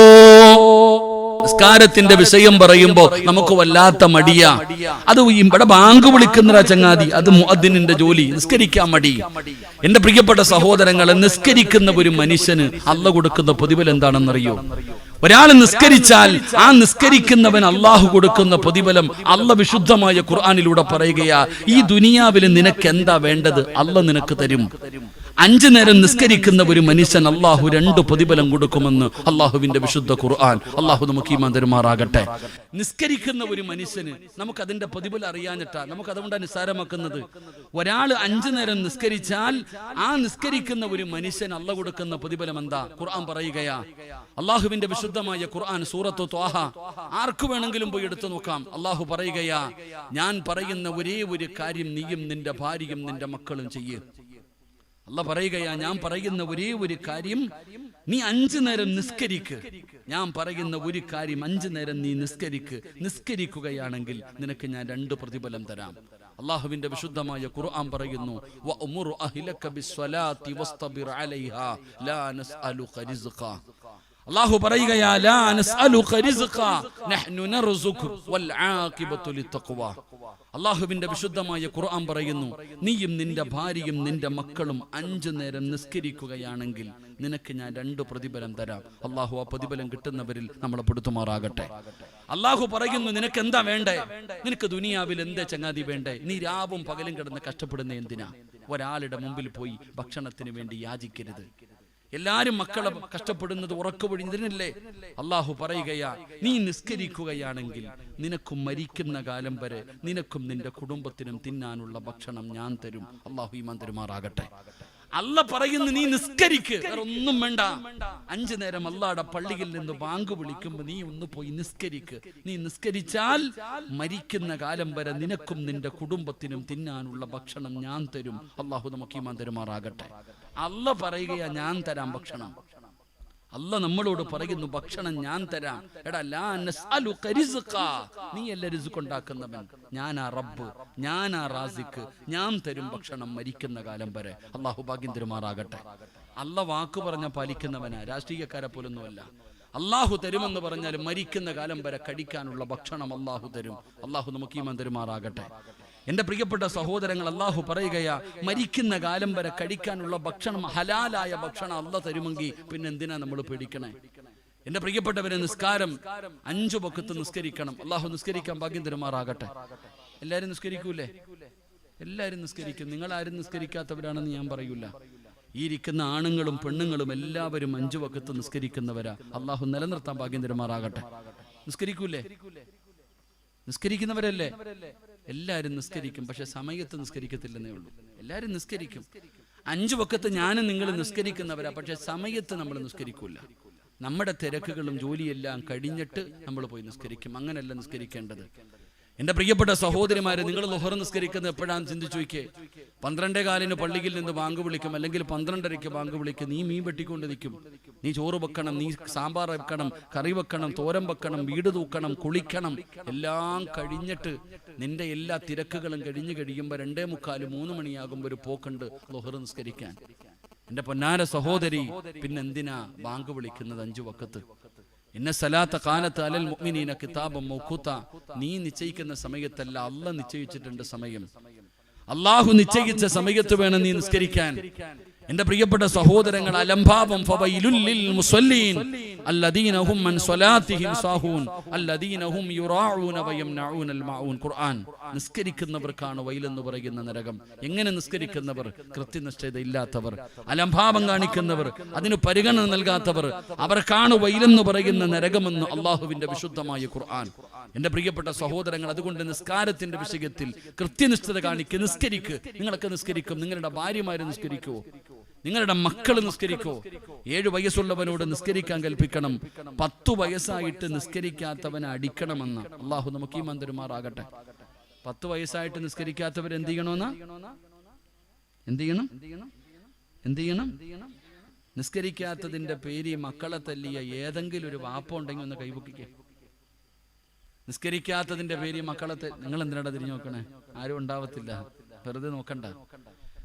Speaker 1: നിസ്കാരത്തിന്റെ വിഷയം പറയുമ്പോ നമുക്ക് വല്ലാത്ത മടിയാ. അത് ഇവിടെ ബാങ്ക് വിളിക്കുന്ന ചങ്ങാതി, അത് മുഅദ്ദിനിന്റെ ജോലി, നിസ്കരിക്കാൻ മടി. എന്റെ പ്രിയപ്പെട്ട സഹോദരങ്ങളെ, നിസ്കരിക്കുന്ന ഒരു മനുഷ്യന് അല്ലാഹു കൊടുക്കുന്ന പ്രതിഫലം എന്താണെന്നറിയോ? ഒരാൾ നിസ്കരിച്ചാൽ ആ നിസ്കരിക്കുന്നവൻ അല്ലാഹു കൊടുക്കുന്ന പ്രതിഫലം അല്ലാഹു വിശുദ്ധമായ ഖുർആനിലൂടെ പറയുകയാ, ഈ ദുനിയാവിൽ നിനക്ക് എന്താ വേണ്ടത് അല്ലാഹു നിനക്ക് തരും. 5 നേരം നിസ്കരിക്കുന്ന ഒരു മനുഷ്യൻ അല്ലാഹു 2 പ്രതിഫലം കൊടുക്കുമെന്ന് അല്ലാഹുവിന്റെ വിശുദ്ധ ഖുർആൻ. അല്ലാഹു നമുക്ക് ഈമാൻ തരുമാറാകട്ടെ. നിസ്കരിക്കുന്ന ഒരു മനുഷ്യന് നമുക്ക് അതിന്റെ പ്രതിഫലം അറിയാഞ്ഞിട്ടാ നമുക്ക് അതുകൊണ്ടാണ് നിസ്സാരമാക്കുന്നത്. ഒരാൾ 5 നേരം നിസ്കരിച്ചാൽ ആ നിസ്കരിക്കുന്ന ഒരു മനുഷ്യൻ അല്ലാഹു കൊടുക്കുന്ന പ്രതിഫലം എന്താ? ഖുർആൻ പറയുകയാ, അല്ലാഹുവിന്റെ വിശുദ്ധമായ ഖുർആൻ സൂറത്തു ത്വാഹ, ആർക്ക് വേണമെങ്കിലും പോയി എടുത്തു നോക്കാം. അല്ലാഹു പറയുകയാ, ഞാൻ പറയുന്ന ഒരേ ഒരു കാര്യം നീയും നിന്റെ ഭാര്യയും നിന്റെ മക്കളും ചെയ്യ്. അല്ലാഹു പറയുകയാ, ഞാൻ പറയുന്ന ഒരേ ഒരു കാര്യം, നീ 5 നേരം നിസ്കരിക്ക്. ഞാൻ പറയുന്ന ഒരു കാര്യം, 5 നേരം നീ നിസ്കരിക്ക്. നിസ്കരിക്കുകയാണെങ്കിൽ നിനക്ക് ഞാൻ 2 പ്രതിഫലം തരാം. അല്ലാഹുവിന്റെ വിശുദ്ധമായ ഖുർആൻ പറയുന്നു, വഅ്മുറു അഹ്ലക ബിസ്സലാത്തി വസ്തബിർ അലൈഹാ ലാ നസ്അലുക റിസ്ഖ. അല്ലാഹു പറയുകയാ, ലാ നസ്അലുക റിസ്ഖ നഹ്നു നർസുഖു വൽ ആഖിബത്തു ലിത്തഖ്വ. അല്ലാഹുവിന്റെ വിശുദ്ധമായ ഖുർആൻ പറയുന്നു, നീയും നിന്റെ ഭാര്യയും നിന്റെ മക്കളും 5 നേരം നിസ്കരിക്കുകയാണെങ്കിൽ നിനക്ക് ഞാൻ 2 പ്രതിഫലം തരാം. അല്ലാഹു ആ പ്രതിഫലം കിട്ടുന്നവരിൽ നമ്മളെ പെടുത്തുമാറാകട്ടെ. അല്ലാഹു പറയുന്നു, നിനക്ക് എന്താ വേണ്ടേ? നിനക്ക് ദുനിയാവിൽ എന്താ ചങ്ങാതി വേണ്ടേ? നീ രാവും പകലും കിടന്ന് കഷ്ടപ്പെടുന്ന എന്തിനാ? ഒരാളുടെ മുമ്പിൽ പോയി ഭക്ഷണത്തിന് വേണ്ടി യാചിക്കരുത്. എല്ലാരും മക്കളെ കഷ്ടപ്പെടുന്നത് ഉറക്കമൊഴിഞ്ഞതിനല്ലേ? അല്ലാഹു പറയുകയാ, നീ നിസ്കരിക്കുകയാണെങ്കിൽ നിനക്കും മരിക്കുന്ന കാലം വരെ നിനക്കും നിന്റെ കുടുംബത്തിനും തിന്നാനുള്ള ഭക്ഷണം ഞാൻ തരും. അല്ലാഹു ഈമാൻ തരുമാറാകട്ടെ. അല്ലാഹു പറയുന്നു, നീ നിസ്കരിക്ക്, വേറെ ഒന്നും വേണ്ട. 5 നേരം അല്ലാഹുടെ പള്ളിയിൽ നിന്ന് ബാങ്ക് വിളിക്കുമ്പോ നീ ഒന്ന് പോയി നിസ്കരിക്ക്. നീ നിസ്കരിച്ചാൽ മരിക്കുന്ന കാലം വരെ നിനക്കും നിന്റെ കുടുംബത്തിനും തിന്നാനുള്ള ഭക്ഷണം ഞാൻ തരും. അല്ലാഹു നമുക്ക് ഈമാൻ തരുമാറാകട്ടെ. അല്ലാഹു പറയുകയാ, ഞാൻ തരാം ഭക്ഷണം. അല്ലാഹു നമ്മളോട് പറയുന്നു, ഭക്ഷണം ഞാൻ തരാം. എടാ, ലാ നസ്അലുക റിസ്ഖ, നീ അല്ല റിസ്ഖ് ഉണ്ടാക്കുന്നവൻ, ഞാനാ റബ്ബ്, ഞാനാ റാസിഖ്, ഞാൻ തരും ഭക്ഷണം മരിക്കുന്ന കാലം വരെ. അല്ലാഹു ഭാഗ്യം തരുമാറാകട്ടെ. അല്ലാഹു വാക്ക് പറഞ്ഞ പാലിക്കുന്നവനാ, രാഷ്ട്രീയക്കാരെ പോലൊന്നുമല്ല. അല്ലാഹു തരുമെന്ന് പറഞ്ഞാൽ മരിക്കുന്ന കാലം വരെ കടിക്കാനുള്ള ഭക്ഷണം അല്ലാഹു തരും. അല്ലാഹു നമുക്ക് ഈമാൻ തരുമാറാകട്ടെ. എന്റെ പ്രിയപ്പെട്ട സഹോദരങ്ങൾ, അല്ലാഹു പറയുകയാ, മരിക്കുന്ന കാലം വരെ കഴിക്കാനുള്ള ഭക്ഷണം, ഹലാലായ ഭക്ഷണം അല്ലാഹു തരുമെങ്കിൽ പിന്നെ എന്തിനാ നമ്മൾ പേടിക്കണേ? എന്റെ പ്രിയപ്പെട്ടവരെ, നിസ്കാരം 5 വഖത്ത് നിസ്കരിക്കണം. അല്ലാഹു നിസ്കരിക്കാൻ ഭാഗ്യം തരുമാറാകട്ടെ. എല്ലാരും നിസ്കരിക്കൂലേ? എല്ലാരും നിസ്കരിക്കും. നിങ്ങൾ ആരും നിസ്കരിക്കാത്തവരാണെന്ന് ഞാൻ പറയൂല. ഈ ഇരിക്കുന്ന ആണുങ്ങളും പെണ്ണുങ്ങളും എല്ലാവരും 5 വഖത്ത് നിസ്കരിക്കുന്നവരാ. അല്ലാഹു നിലനിർത്താൻ ഭാഗ്യം തരുമാറാകട്ടെ. നിസ്കരിക്കൂലേ? നിസ്കരിക്കുന്നവരല്ലേ? എല്ലാവരും നിസ്കരിക്കും, പക്ഷെ സമയത്ത് നിസ്കരിക്കത്തില്ലെന്നേ ഉള്ളൂ. എല്ലാവരും നിസ്കരിക്കും. 5 വക്കത്ത് ഞാനും നിങ്ങൾ നിസ്കരിക്കുന്നവരാ, പക്ഷെ സമയത്ത് നമ്മൾ നിസ്കരിക്കൂല. നമ്മുടെ തിരക്കുകളും ജോലിയെല്ലാം കഴിഞ്ഞിട്ട് നമ്മൾ പോയി നിസ്കരിക്കും. അങ്ങനെയല്ല നിസ്കരിക്കേണ്ടത്. എന്റെ പ്രിയപ്പെട്ട സഹോദരിമാരെ, നിങ്ങൾ ളുഹർ നിസ്കരിക്കുന്നത് എപ്പോഴാന്ന് ചിന്തിച്ചു നോക്കിയേ. 12:15 പള്ളിയിൽ നിന്ന് ബാങ്ക് വിളിക്കും, അല്ലെങ്കിൽ 12:30 ബാങ്ക് വിളിക്കും. നീ മീൻ വെട്ടിക്കൊണ്ട് നിൽക്കും, നീ ചോറ് വെക്കണം, നീ സാമ്പാർ വെക്കണം, കറി വെക്കണം, തോരൻ വെക്കണം, വീട് തൂക്കണം, കുളിക്കണം. എല്ലാം കഴിഞ്ഞിട്ട് നിന്റെ എല്ലാ തിരക്കുകളും കഴിഞ്ഞ് കഴിയുമ്പോൾ 2:45 3 മണിയാകുമ്പോൾ ഒരു പോക്കുണ്ട് ളുഹർ നിസ്കരിക്കാൻ. എന്റെ പൊന്നാര സഹോദരി, പിന്നെന്തിനാ ബാങ്ക് വിളിക്കുന്നത് 5 വക്കത്ത്? ഇന്ന സലാത്ത കാനത്ത് അലൽ മുഅ്മിനീന കിതാബൻ മൗഖൂത. നീ നിശ്ചയിക്കുന്ന സമയത്തല്ല, അല്ലാഹ് നിശ്ചയിച്ചിട്ടുണ്ട് സമയം. അല്ലാഹു നിശ്ചയിച്ച സമയത്ത് വേണം നീ നിസ്കരിക്കാൻ. എന്റെ പ്രിയപ്പെട്ട സഹോദരങ്ങൾ, അലംഭാവം ഫവൈലുൽ ലിൽ മുസല്ലീൻ അല്ലദീന ഹും അൻ സ്വലാത്തിഹിം സാഹൂൻ അല്ലദീന ഹും യുറാഊന വയംനഊനൽ മഊൻ. ഖുർആൻ. നിസ്കരിക്കുന്നവർക്കാണ് വൈലെന്ന് പറയുന്ന നരകം. എങ്ങനെ നിസ്കരിക്കുന്നവർ? കൃത്യനിഷ്ഠത ഇല്ലാത്തവർ, അലംഭാവം കാണിക്കുന്നവർ, അതിന് പരിഗണന നൽകാത്തവർ, അവർക്കാണ് വൈലെന്ന് പറയുന്ന നരകമെന്ന് അള്ളാഹുവിന്റെ വിശുദ്ധമായ ഖുർആൻ. എന്റെ പ്രിയപ്പെട്ട സഹോദരങ്ങൾ, അതുകൊണ്ട് നിസ്കാരത്തിന്റെ വിഷയത്തിൽ കൃത്യനിഷ്ഠത കാണിക്ക്, നിസ്കരിക്ക്. നിങ്ങളൊക്കെ നിസ്കരിക്കും, നിങ്ങളുടെ ഭാര്യമാര് നിസ്കരിക്കോ? നിങ്ങളുടെ മക്കൾ നിസ്കരിക്കോ? 7 വയസ്സുള്ളവനോട് നിസ്കരിക്കാൻ കൽപ്പിക്കണം. 10 വയസ്സായിട്ട് നിസ്കരിക്കാത്തവനെ അടിക്കണമെന്ന് അള്ളാഹു നമുക്ക് ഈ മന്ദിരമാറാകട്ടെ. 10 വയസ്സായിട്ട് നിസ്കരിക്കാത്തവർ എന്ത് ചെയ്യണമെന്ന്? എന്ത് ചെയ്യണം? നിസ്കരിക്കാത്തതിന്റെ പേര് മക്കളെ തല്ലിയ ഏതെങ്കിലും ഒരു വാപ്പ ഉണ്ടെങ്കിൽ ഒന്ന് കൈവക്കിക്കേ. നിസ്കരിക്കാത്തതിന്റെ പേര് മക്കളെ നിങ്ങൾ എന്തിനാ തിരിഞ്ഞു നോക്കണേ? ആരും ഉണ്ടാവത്തില്ല, വെറുതെ നോക്കണ്ട.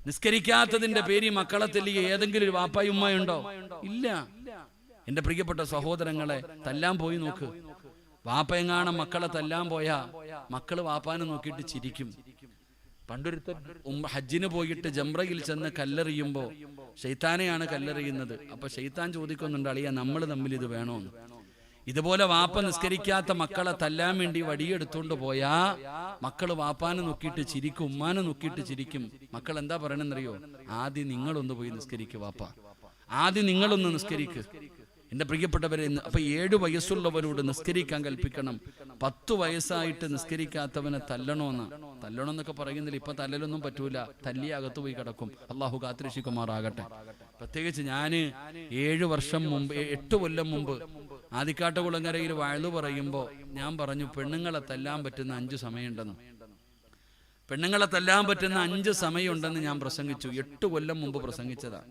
Speaker 1: നിസ്കരിക്കാത്തതിന്റെ പേര് മക്കളെ തെല്ലിയ ഏതെങ്കിലും ഒരു വാപ്പായും ഉമ്മയുണ്ടോ? ഇല്ല. എന്റെ പ്രിയപ്പെട്ട സഹോദരങ്ങളെ, തല്ലാൻ പോയി നോക്ക്. വാപ്പയെങ്ങാണം മക്കളെ തല്ലാൻ പോയാ മക്കള് വാപ്പാനെ നോക്കിയിട്ട് ചിരിക്കും. പണ്ടൊരുത്ത ഹജ്ജിന് പോയിട്ട് ജംറയിൽ ചെന്ന് കല്ലെറിയുമ്പോ ശൈത്താനെയാണ് കല്ലെറിയുന്നത്. അപ്പൊ ശൈത്താൻ ചോദിക്കുന്നുണ്ട്, അളിയാ നമ്മൾ തമ്മിൽ ഇത് വേണോന്ന്. ഇതുപോലെ വാപ്പ നിസ്കരിക്കാത്ത മക്കളെ തല്ലാൻ വേണ്ടി വടിയെടുത്തോണ്ട് പോയാ മക്കള് വാപ്പാനെ നോക്കിയിട്ട് ചിരിക്കും, ഉമ്മാനെ നോക്കിയിട്ട് ചിരിക്കും. മക്കൾ എന്താ പറയണെന്നറിയോ? ആദ്യം നിങ്ങളൊന്ന് പോയി നിസ്കരിക്കുക വാപ്പ, ആദ്യം നിങ്ങളൊന്ന് നിസ്കരിക്ക്. എന്റെ പ്രിയപ്പെട്ടവരെ, അപ്പൊ 7 വയസ്സുള്ളവരോട് നിസ്കരിക്കാൻ കൽപ്പിക്കണം. 10 വയസ്സായിട്ട് നിസ്കരിക്കാത്തവനെ തല്ലണമെന്നൊക്കെ പറയുന്നില്ല. ഇപ്പൊ തല്ലലൊന്നും പറ്റൂല, തല്ലി അകത്ത് പോയി കിടക്കും. അള്ളാഹു കാത്തിരക്ഷിക്കുമാറാകട്ടെ. പ്രത്യേകിച്ച് ഞാന് 8 കൊല്ലം മുമ്പ് ആദിക്കാട്ടുകുളങ്ങരയിൽ വയലു പറയുമ്പോ ഞാൻ പറഞ്ഞു, പെണ്ണുങ്ങളെ തല്ലാൻ പറ്റുന്ന 5 സമയമുണ്ടെന്ന്. പെണ്ണുങ്ങളെ തല്ലാൻ പറ്റുന്ന 5 സമയമുണ്ടെന്ന് ഞാൻ പ്രസംഗിച്ചു. 8 കൊല്ലം മുമ്പ് പ്രസംഗിച്ചതാ.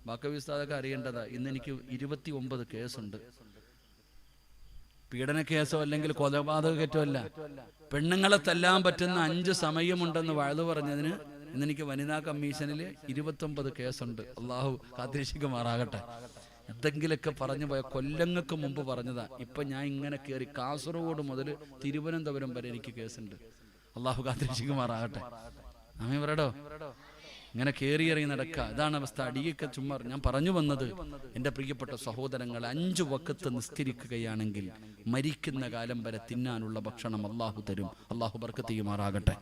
Speaker 1: ബാക്കി ഉസ്താദൊക്കെ അറിയേണ്ടതാ. ഇന്ന് എനിക്ക് 29 കേസുണ്ട്. പീഡന കേസോ അല്ലെങ്കിൽ കൊലപാതക കേറ്റോ അല്ല. പെണ്ണുങ്ങളെ തല്ലാൻ പറ്റുന്ന 5 സമയമുണ്ടെന്ന് വയലു പറഞ്ഞതിന് ഇന്നെനിക്ക് വനിതാ കമ്മീഷനിൽ 29 കേസുണ്ട്. അള്ളാഹു കാത്തിരക്ഷിക്കുമാറാകട്ടെ. എന്തെങ്കിലൊക്കെ പറഞ്ഞു പോയ കൊല്ലങ്ങൾക്ക് മുമ്പ് പറഞ്ഞതാ. ഇപ്പൊ ഞാൻ ഇങ്ങനെ കയറി കാസർഗോഡ് മുതൽ തിരുവനന്തപുരം വരെ എനിക്ക് കേസുണ്ട്. അള്ളാഹു കാത്തിരക്ഷിക്കുമാറാകട്ടെ. നമ്മെ പറയടോ, ഇങ്ങനെ കയറിയിറങ്ങി നടക്കുക. ഇതാണ് അവസ്ഥ. അടിയൊക്കെ ചുമ്മാ. ഞാൻ പറഞ്ഞു വന്നത്, എന്റെ പ്രിയപ്പെട്ട സഹോദരങ്ങൾ, 5 വക്കത്ത് നിസ്കരിക്കുകയാണെങ്കിൽ മരിക്കുന്ന കാലം വരെ തിന്നാനുള്ള ഭക്ഷണം അള്ളാഹു തരും. അള്ളാഹു ബർക്കത്ത് ചെയ്യുമാറാകട്ടെ.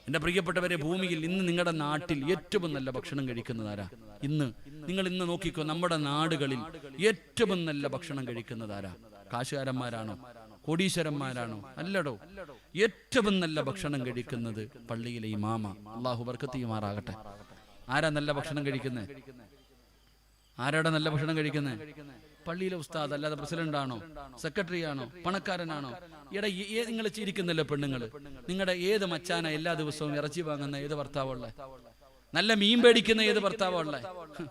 Speaker 1: എന്റെ പ്രിയപ്പെട്ടവരെ, ഭൂമിയിൽ ഇന്ന് നിങ്ങളുടെ നാട്ടിൽ ഏറ്റവും നല്ല ഭക്ഷണം കഴിക്കുന്നതാരാ? നിങ്ങൾ ഇന്ന് നോക്കിക്കോ, നമ്മുടെ നാടുകളിൽ ഏറ്റവും നല്ല ഭക്ഷണം കഴിക്കുന്നതാരാ? കാശുകാരന്മാരാണോ? കോടീശ്വരന്മാരാണോ? അല്ലടോ. ഏറ്റവും നല്ല ഭക്ഷണം കഴിക്കുന്നത് പള്ളിയിലെ ഇമാമ. അള്ളാഹു ബർക്കത്ത് ചെയ്യുമാറാകട്ടെ. ആരാ നല്ല ഭക്ഷണം കഴിക്കുന്നത്? ആരാടാ നല്ല ഭക്ഷണം കഴിക്കുന്നത്? പള്ളിയിലെ ഉസ്താദ്. അല്ലാതെ പ്രസിഡന്റ് ആണോ, സെക്രട്ടറി ആണോ, പണക്കാരനാണോ? നിങ്ങൾ ചിരിക്കുന്നല്ലോ പെണ്ണുങ്ങൾ. നിങ്ങളുടെ ഏത് മച്ചാന എല്ലാ ദിവസവും ഇറച്ചി വാങ്ങുന്ന ഏത് ഭർത്താവുള്ള? നല്ല മീൻ പേടിക്കുന്ന ഏത് ഭർത്താവുള്ള?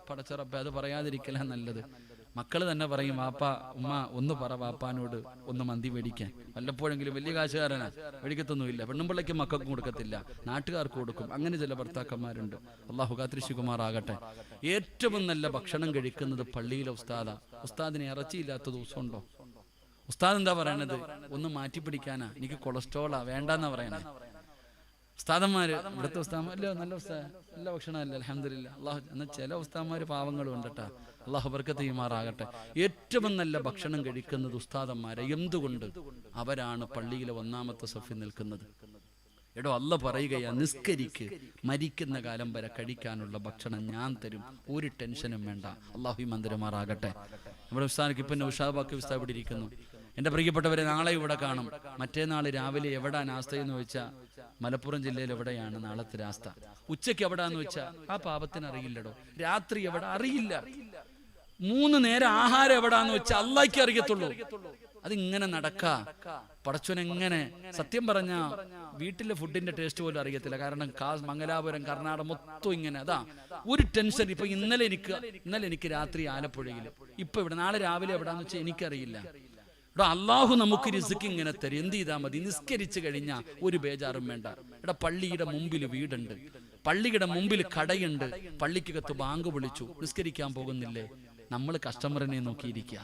Speaker 1: പടച്ചറപ്പ, അത് പറയാതിരിക്കല നല്ലത്. മക്കള് തന്നെ പറയും, വാപ്പ ഉമ്മ ഒന്ന് പറ വാപ്പാനോട് ഒന്ന് മന്തി മേടിക്കാൻ. വല്ലപ്പോഴെങ്കിലും. വലിയ കാശുകാരനാ, മേടിക്കത്തൊന്നുമില്ല. പെണ്ണുമ്പിള്ളയ്ക്കും മക്കൾക്കും കൊടുക്കത്തില്ല, നാട്ടുകാർക്ക് കൊടുക്കും. അങ്ങനെ ചില ഭർത്താക്കന്മാരുണ്ട്. അള്ളാഹു കാത്തിരക്ഷിക്കുമാറാകട്ടെ. ഏറ്റവും നല്ല ഭക്ഷണം കഴിക്കുന്നത് പള്ളിയിലെ ഉസ്താദാ. ഉസ്താദിന് ഇറച്ചിയില്ലാത്ത ദിവസമുണ്ടോ? ഉസ്താദ് എന്താ പറയണത്? ഒന്ന് മാറ്റിപ്പിടിക്കാനാ, എനിക്ക് കൊളസ്ട്രോളാ, വേണ്ടെന്നാ പറയണേ. ഉസ്താദന്മാര്, ഇവിടുത്തെ ഉസ്താദന്മാരല്ലോ നല്ല ഉസ്താദ്, നല്ല ഭക്ഷണമല്ല അൽഹംദുലില്ലാ. അള്ളാഹു. എന്നാൽ ചില ഉസ്താദന്മാര് പാവങ്ങളും ഉണ്ട് കേട്ടാ. അള്ളാഹു ബർക്കത്ത് ചെയ്യുമാറാകട്ടെ. ഏറ്റവും നല്ല ഭക്ഷണം കഴിക്കുന്നത് ഉസ്താദന്മാരെ. എന്തുകൊണ്ട്? അവരാണ് പള്ളിയിലെ 1-ാമത്തെ സഫിൽ നിൽക്കുന്നത്. എടോ, അല്ല പറയുകയാ, നിസ്കരിക്ക്, മരിക്കുന്ന കാലം വരെ കഴിക്കാനുള്ള ഭക്ഷണം ഞാൻ തരും, ഒരു ടെൻഷനും വേണ്ട. അള്ളാഹു മന്ദിരമാറാകട്ടെ. നമ്മുടെ ഉസ്താദിക്ക് ഇപ്പൊ ഉഷാബാക്കി ഉസ്താദ് ഇവിടെ ഇരിക്കുന്നു. എൻ്റെ പ്രിയപ്പെട്ടവരെ, നാളെ ഇവിടെ കാണും. മറ്റേനാൾ രാവിലെ എവിടാ നാസ്തയെന്ന് വെച്ചാൽ മലപ്പുറം ജില്ലയിൽ എവിടെയാണ് നാളത്തെ നാസ്ത. ഉച്ചയ്ക്ക് എവിടാന്ന് വെച്ചാൽ ആ പാപത്തിന് അറിയില്ലടോ. രാത്രി എവിടെ അറിയില്ല. 3 നേരം ആഹാരം എവിടാന്ന് വെച്ചാൽ അള്ളാഹ്ക്ക് അറിയത്തുള്ളൂ. അതിങ്ങനെ നടക്കാ. പടച്ചോനെങ്ങനെ സത്യം പറഞ്ഞ വീട്ടിലെ ഫുഡിന്റെ ടേസ്റ്റ് പോലും അറിയത്തില്ല. കാരണം മംഗലാപുരം, കർണാടക മൊത്തം ഇങ്ങനെ. അതാ ഒരു ടെൻഷൻ. ഇപ്പൊ ഇന്നലെ എനിക്ക് രാത്രി ആലപ്പുഴയിൽ, ഇപ്പൊ ഇവിടെ, നാളെ രാവിലെ എവിടാന്ന് വെച്ചാൽ എനിക്കറിയില്ല. ഇവിടെ അള്ളാഹു നമുക്ക് റിസ്ക് ഇങ്ങനെ തരും. എന്ത് ചെയ്താൽ മതി? നിസ്കരിച്ചു കഴിഞ്ഞാൽ ഒരു ബേജാറും വേണ്ട. ഇവിടെ പള്ളിയുടെ മുമ്പിൽ വീടുണ്ട്, പള്ളിയുടെ മുമ്പിൽ കടയുണ്ട്, പള്ളിക്കകത്ത് ബാങ്ക് വിളിച്ചു, നിസ്കരിക്കാൻ പോകുന്നില്ലേ? നമ്മൾ കസ്റ്റമറിനെ നോക്കിയിരിക്കുക.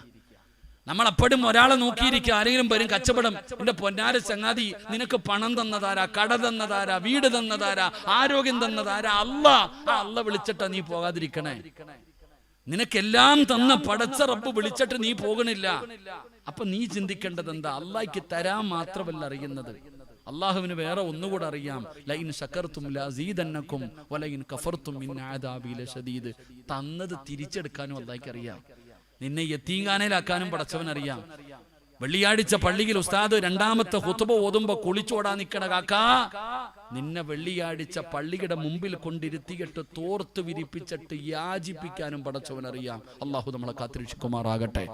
Speaker 1: നമ്മൾ അപ്പോഴും ഒരാളെ നോക്കിയിരിക്കുക. ആരെങ്കിലും വരും, കച്ചവടം, എന്റെ പൊന്നാര ചങ്ങാതി, നിനക്ക് പണം തന്നതാരാ, കട തന്നതാരാ, വീട് തന്നതാരാ, ആരോഗ്യം തന്നതാരാ? അല്ല വിളിച്ചിട്ടാ നീ പോകാതിരിക്കണേ. നിനക്കെല്ലാം തന്ന പടച്ച റബ്ബ് വിളിച്ചിട്ട് നീ പോകണില്ല. അപ്പൊ നീ ചിന്തിക്കേണ്ടത് എന്താ? അള്ളാഹ്ക്ക് തരാൻ മാത്രമല്ല അറിയുന്നത്, അള്ളാഹുവിന് വേറെ ഒന്നുകൂടെ അറിയാം. ലൈൻ ശകർതും ലഅസീദന്നകും വലൈൻ കഫർതും മിൻ അദാബി ലശദീദ്. തന്നത് തിരിച്ചെടുക്കാനും അള്ളാഹ്ക്ക് അറിയാം. നിന്നെ യതീംഖാനയിലാക്കാനും പടച്ചവൻ അറിയാം. വെള്ളിയാഴ്ച പള്ളിയിൽ ഉസ്താദ് 2ാമത്തെ ഖുതുബ ഓതുമ്പോ കുളിച്ചോടാ നിക്കണ കാക്കാ, നിന്നെ വെള്ളിയാഴ്ച പള്ളിയുടെ മുമ്പിൽ കൊണ്ടിരുത്തിയിട്ട് തോർത്ത് വിരിപ്പിച്ചിട്ട് യാചിപ്പിക്കാനും പടച്ചവൻ അറിയാം. അള്ളാഹു നമ്മളെ കാത്തിരക്ഷിക്കുമാറാകട്ടെ.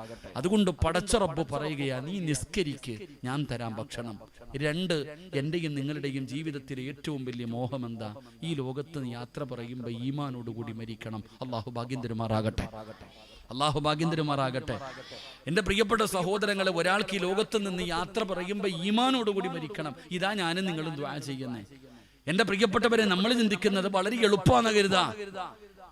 Speaker 1: അതുകൊണ്ട് പടച്ച റബ്ബ് പറയുകയാ, നീ നിസ്കരിക്ക്, ഞാൻ തരാം ഭക്ഷണം. 2, എന്റെയും നിങ്ങളുടെയും ജീവിതത്തിലെ ഏറ്റവും വലിയ മോഹം എന്താ? ഈ ലോകത്ത് യാത്ര പറയുമ്പോ ഈമാനോടുകൂടി മരിക്കണം. അള്ളാഹു ഭാഗ്യം തരുമാറാകട്ടെ. അള്ളാഹു ഭാഗ്യം തരുമാറാകട്ടെ. എന്റെ പ്രിയപ്പെട്ട സഹോദരങ്ങളെ, ഒരാൾക്ക് ഈ ലോകത്ത് നിന്ന് യാത്ര പറയുമ്പോൾ ഈമാനോടുകൂടി മരിക്കണം. ഇതാ ഞാനും നിങ്ങളും ദുആ ചെയ്യുന്നേ. എന്റെ പ്രിയപ്പെട്ടവരെ, നമ്മൾ ചിന്തിക്കുന്നത് വളരെ എളുപ്പമാണ് കരുതാ.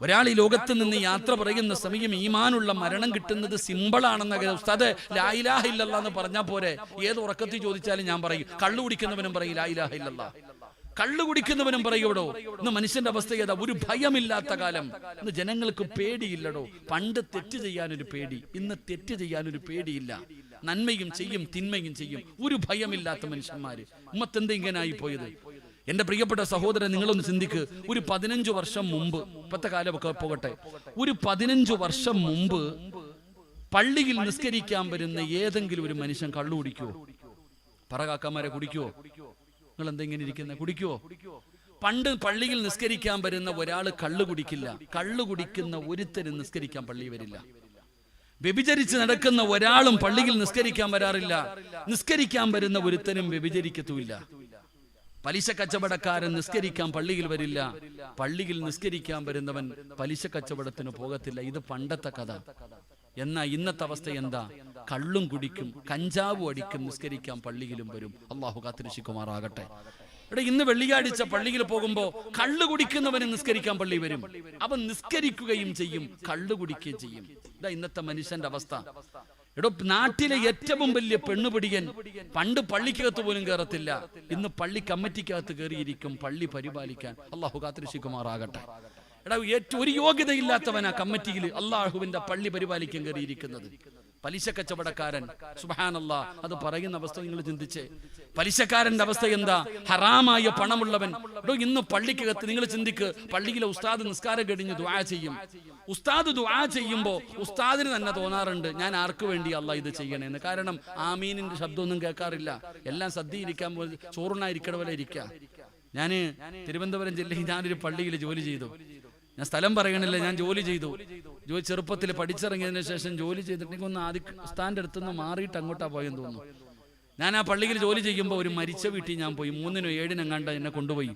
Speaker 1: ഒരാൾ ഈ ലോകത്ത് നിന്ന് യാത്ര പറയുന്ന സമയം ഈമാനുള്ള മരണം കിട്ടുന്നത് സിമ്പിളാണെന്ന കരുതാ. ഉസ്താദ് ലാ ഇലാഹ ഇല്ലല്ലാഹ് എന്ന് പറഞ്ഞാൽ പോരെ? ഏത് ഉറക്കത്തിൽ ചോദിച്ചാലും ഞാൻ പറയും. കള്ളു കുടിക്കുന്നവനും പറയും ലാ ഇലാഹ ഇല്ലല്ലാഹ്, കള്ളു കുടിക്കുന്നവനും പറയൂടോ. ഇന്ന് മനുഷ്യന്റെ അവസ്ഥ ഏതാ? ഒരു ഭയമില്ലാത്ത കാലം. ഇന്ന് ജനങ്ങൾക്ക് പേടിയില്ലടോ. പണ്ട് തെറ്റ് ചെയ്യാനൊരു പേടി, ഇന്ന് തെറ്റ് ചെയ്യാനൊരു പേടിയില്ല. നന്മയും ചെയ്യും, തിന്മയും ചെയ്യും. ഒരു ഭയമില്ലാത്ത മനുഷ്യന്മാര്. ഉമ്മത്തെന്താ ഇങ്ങനായി പോയത്? എന്റെ പ്രിയപ്പെട്ട സഹോദരൻ, നിങ്ങളൊന്ന് ചിന്തിക്ക്. ഒരു 15 വർഷം മുമ്പ്, ഇപ്പത്തെ കാലമൊക്കെ പോകട്ടെ, ഒരു 15 വർഷം മുമ്പ് പള്ളിയിൽ നിസ്കരിക്കാൻ വരുന്ന ഏതെങ്കിലും ഒരു മനുഷ്യൻ കള്ളു കുടിക്കുവോ? പറകാക്കന്മാരെ കുടിക്കുവോ? നിങ്ങൾ എന്തെങ്കിലും ഇരിക്കുന്ന കുടിക്കുവോ? പണ്ട് പള്ളിയിൽ നിസ്കരിക്കാൻ വരുന്ന ഒരാൾ കള്ളു കുടിക്കില്ല. കള്ളു കുടിക്കുന്ന ഒരുത്തരും നിസ്കരിക്കാൻ പള്ളി വരില്ല. വ്യഭിചരിച്ച് നടക്കുന്ന ഒരാളും പള്ളിയിൽ നിസ്കരിക്കാൻ വരാറില്ല. നിസ്കരിക്കാൻ വരുന്ന ഒരുത്തനും വ്യഭിചരിക്കത്തുമില്ല. പലിശ കച്ചവടക്കാരൻ നിസ്കരിക്കാൻ പള്ളിയിൽ വരില്ല. പള്ളിയിൽ നിസ്കരിക്കാൻ വരുന്നവൻ പലിശ കച്ചവടത്തിന് പോകത്തില്ല. ഇത് പണ്ടത്തെ കഥ. എന്നാ ഇന്നത്തെ അവസ്ഥ എന്താ? കള്ളും കുടിക്കും, കഞ്ചാവും അടിക്കും, നിസ്കരിക്കാൻ പള്ളിയിലും വരും. അള്ളാഹു കാത്തിരക്ഷിക്കുമാറാകട്ടെ. ഇവിടെ ഇന്ന് വെള്ളിയാഴ്ച പള്ളിയിൽ പോകുമ്പോ കള്ളു കുടിക്കുന്നവന് നിസ്കരിക്കാൻ പള്ളി വരും. അവൻ നിസ്കരിക്കുകയും ചെയ്യും, കള്ളു കുടിക്കുകയും ചെയ്യും. ഇതാ ഇന്നത്തെ മനുഷ്യന്റെ അവസ്ഥ. എടോ, നാട്ടിലെ ഏറ്റവും വലിയ പെണ്ണുപിടിയൻ പണ്ട് പള്ളിക്കകത്ത് പോലും കയറത്തില്ല. ഇന്ന് പള്ളി കമ്മിറ്റിക്കകത്ത് കയറിയിരിക്കും പള്ളി പരിപാലിക്കാൻ. അള്ളാഹു കാത്തിരക്ഷിക്കുമാറാകട്ടെ. എടാ, ഏറ്റവും ഒരു യോഗ്യതയില്ലാത്തവനാ കമ്മിറ്റിയിൽ അള്ളാഹുവിന്റെ പള്ളി പരിപാലിക്കാൻ കയറിയിരിക്കുന്നത്. പലിശ കച്ചവടക്കാരൻ, സുബ്ഹാനല്ലാഹ്, അത് പറയുന്ന അവസ്ഥ നിങ്ങൾ ചിന്തിച്ചേ. പലിശക്കാരന്റെ അവസ്ഥ എന്താ? ഹറാമായ പണമുള്ളവൻ. ഇന്ന് പള്ളിക്കകത്ത് നിങ്ങൾ ചിന്തിക്ക്, പള്ളിയിലെ ഉസ്താദ് നിസ്കാരം കഴിഞ്ഞ് ദുആ ചെയ്യും. ഉസ്താദ് ദുആ ചെയ്യുമ്പോ ഉസ്താദിന് തന്നെ തോന്നാറുണ്ട്, ഞാൻ ആർക്ക് വേണ്ടി അള്ളാഹ് ഇത് ചെയ്യണേന്ന്. കാരണം ആമീനിന്റെ ശബ്ദമൊന്നും കേൾക്കാറില്ല. എല്ലാം സദ്യ ഇരിക്കാൻ പോലെ, ചോറുണ്ണായിരിക്കണ പോലെ ഇരിക്കുക. ഞാന് തിരുവനന്തപുരം ജില്ലയിൽ ഞാനൊരു പള്ളിയിൽ ജോലി ചെയ്തു. ഞാൻ സ്ഥലം പറയണില്ല, ഞാൻ ജോലി ചെയ്തു. ചെറുപ്പത്തിൽ പഠിച്ചിറങ്ങിയതിന് ശേഷം ജോലി ചെയ്തിട്ട് എനിക്കൊന്ന് ആദ്യം ഉസ്താദിന്റെ അടുത്തുനിന്ന് മാറിയിട്ട് അങ്ങോട്ടാ പോയെന്ന് തോന്നുന്നു. ഞാൻ ആ പള്ളിയിൽ ജോലി ചെയ്യുമ്പോൾ ഒരു മരിച്ച വീട്ടിൽ ഞാൻ പോയി. 3-നും 7-നും കണ്ട എന്നെ കൊണ്ടുപോയി.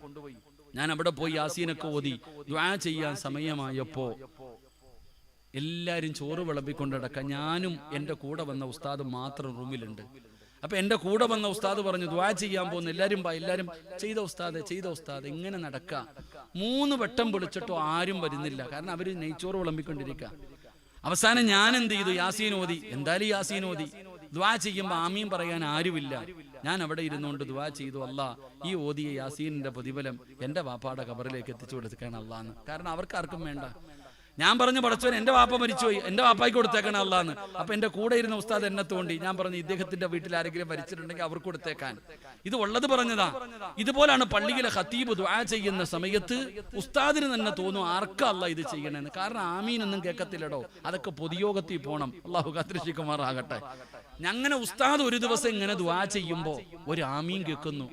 Speaker 1: ഞാൻ അവിടെ പോയി യാസീനൊക്കെ ഓതി ദുആ ചെയ്യാൻ സമയമായപ്പോ എല്ലാരും ചോറ് വിളമ്പിക്കൊണ്ടിടക്കാം. ഞാനും എന്റെ കൂടെ വന്ന ഉസ്താദ് മാത്രം റൂമിലുണ്ട്. അപ്പൊ എന്റെ കൂടെ വന്ന ഉസ്താദ് പറഞ്ഞു, ദുആ ചെയ്യാൻ പോകുന്നു, എല്ലാരും ചെയ്ത ഉസ്താദ് ഇങ്ങനെ നടക്കുക. 3 വട്ടം വിളിച്ചിട്ടോ ആരും വരുന്നില്ല. കാരണം അവര് നെയ്ച്ചോറ് വിളമ്പിക്കൊണ്ടിരിക്കുക. അവസാനം ഞാൻ എന്ത് ചെയ്തു? യാസീൻ ഓതി. എന്തായാലും യാസീൻ ഓതി. ദുആ ചെയ്യുമ്പോൾ ആമീൻ പറയാൻ ആരുമില്ല. ഞാൻ അവിടെ ഇരുന്നുകൊണ്ട് ദുആ ചെയ്തു, അല്ലാഹ് ഈ ഓതിയ യാസീനിന്റെ പ്രതിഫലം എന്റെ വാപ്പാടെ ഖബറിലേക്ക് എത്തിച്ചു കൊടുത്തേക്കാണ് അല്ലാഹ്. കാരണം അവർക്ക് ആർക്കും വേണ്ട. ഞാൻ പറഞ്ഞു, പടച്ചോൻ എന്റെ വാപ്പ മരിച്ചുപോയി, എന്റെ വാപ്പായ്ക്ക് കൊടുത്തേക്കണം അല്ലാന്ന്. അപ്പൊ എന്റെ കൂടെ ഇരുന്ന ഉസ്താദ് എന്നെ തോണ്ടി. ഞാൻ പറഞ്ഞു, ഇദ്ദേഹത്തിന്റെ വീട്ടിൽ ആരെങ്കിലും മരിച്ചിട്ടുണ്ടെങ്കിൽ അവർക്ക് കൊടുത്തേക്കാൻ. ഇത് ഉള്ളത് പറഞ്ഞതാ. ഇതുപോലാണ് പള്ളിയിലെ ഖതീബ് ദുആ ചെയ്യുന്ന സമയത്ത് ഉസ്താദിന് തന്നെ തോന്നും, ആർക്കാ അല്ലാഹ് ഇത് ചെയ്യണമെന്ന്. കാരണം ആമീൻ ഒന്നും കേൾക്കത്തില്ലടോ. അതൊക്കെ പൊതുയോഗത്തിൽ പോണം. അല്ലാഹു കാത്തിരക്ഷിക്കുമാറാകട്ടെ. അങ്ങനെ ഉസ്താദ് ഒരു ദിവസം ഇങ്ങനെ ദുആ ചെയ്യുമ്പോ ഒരു ആമീൻ കേൾക്കുന്നു.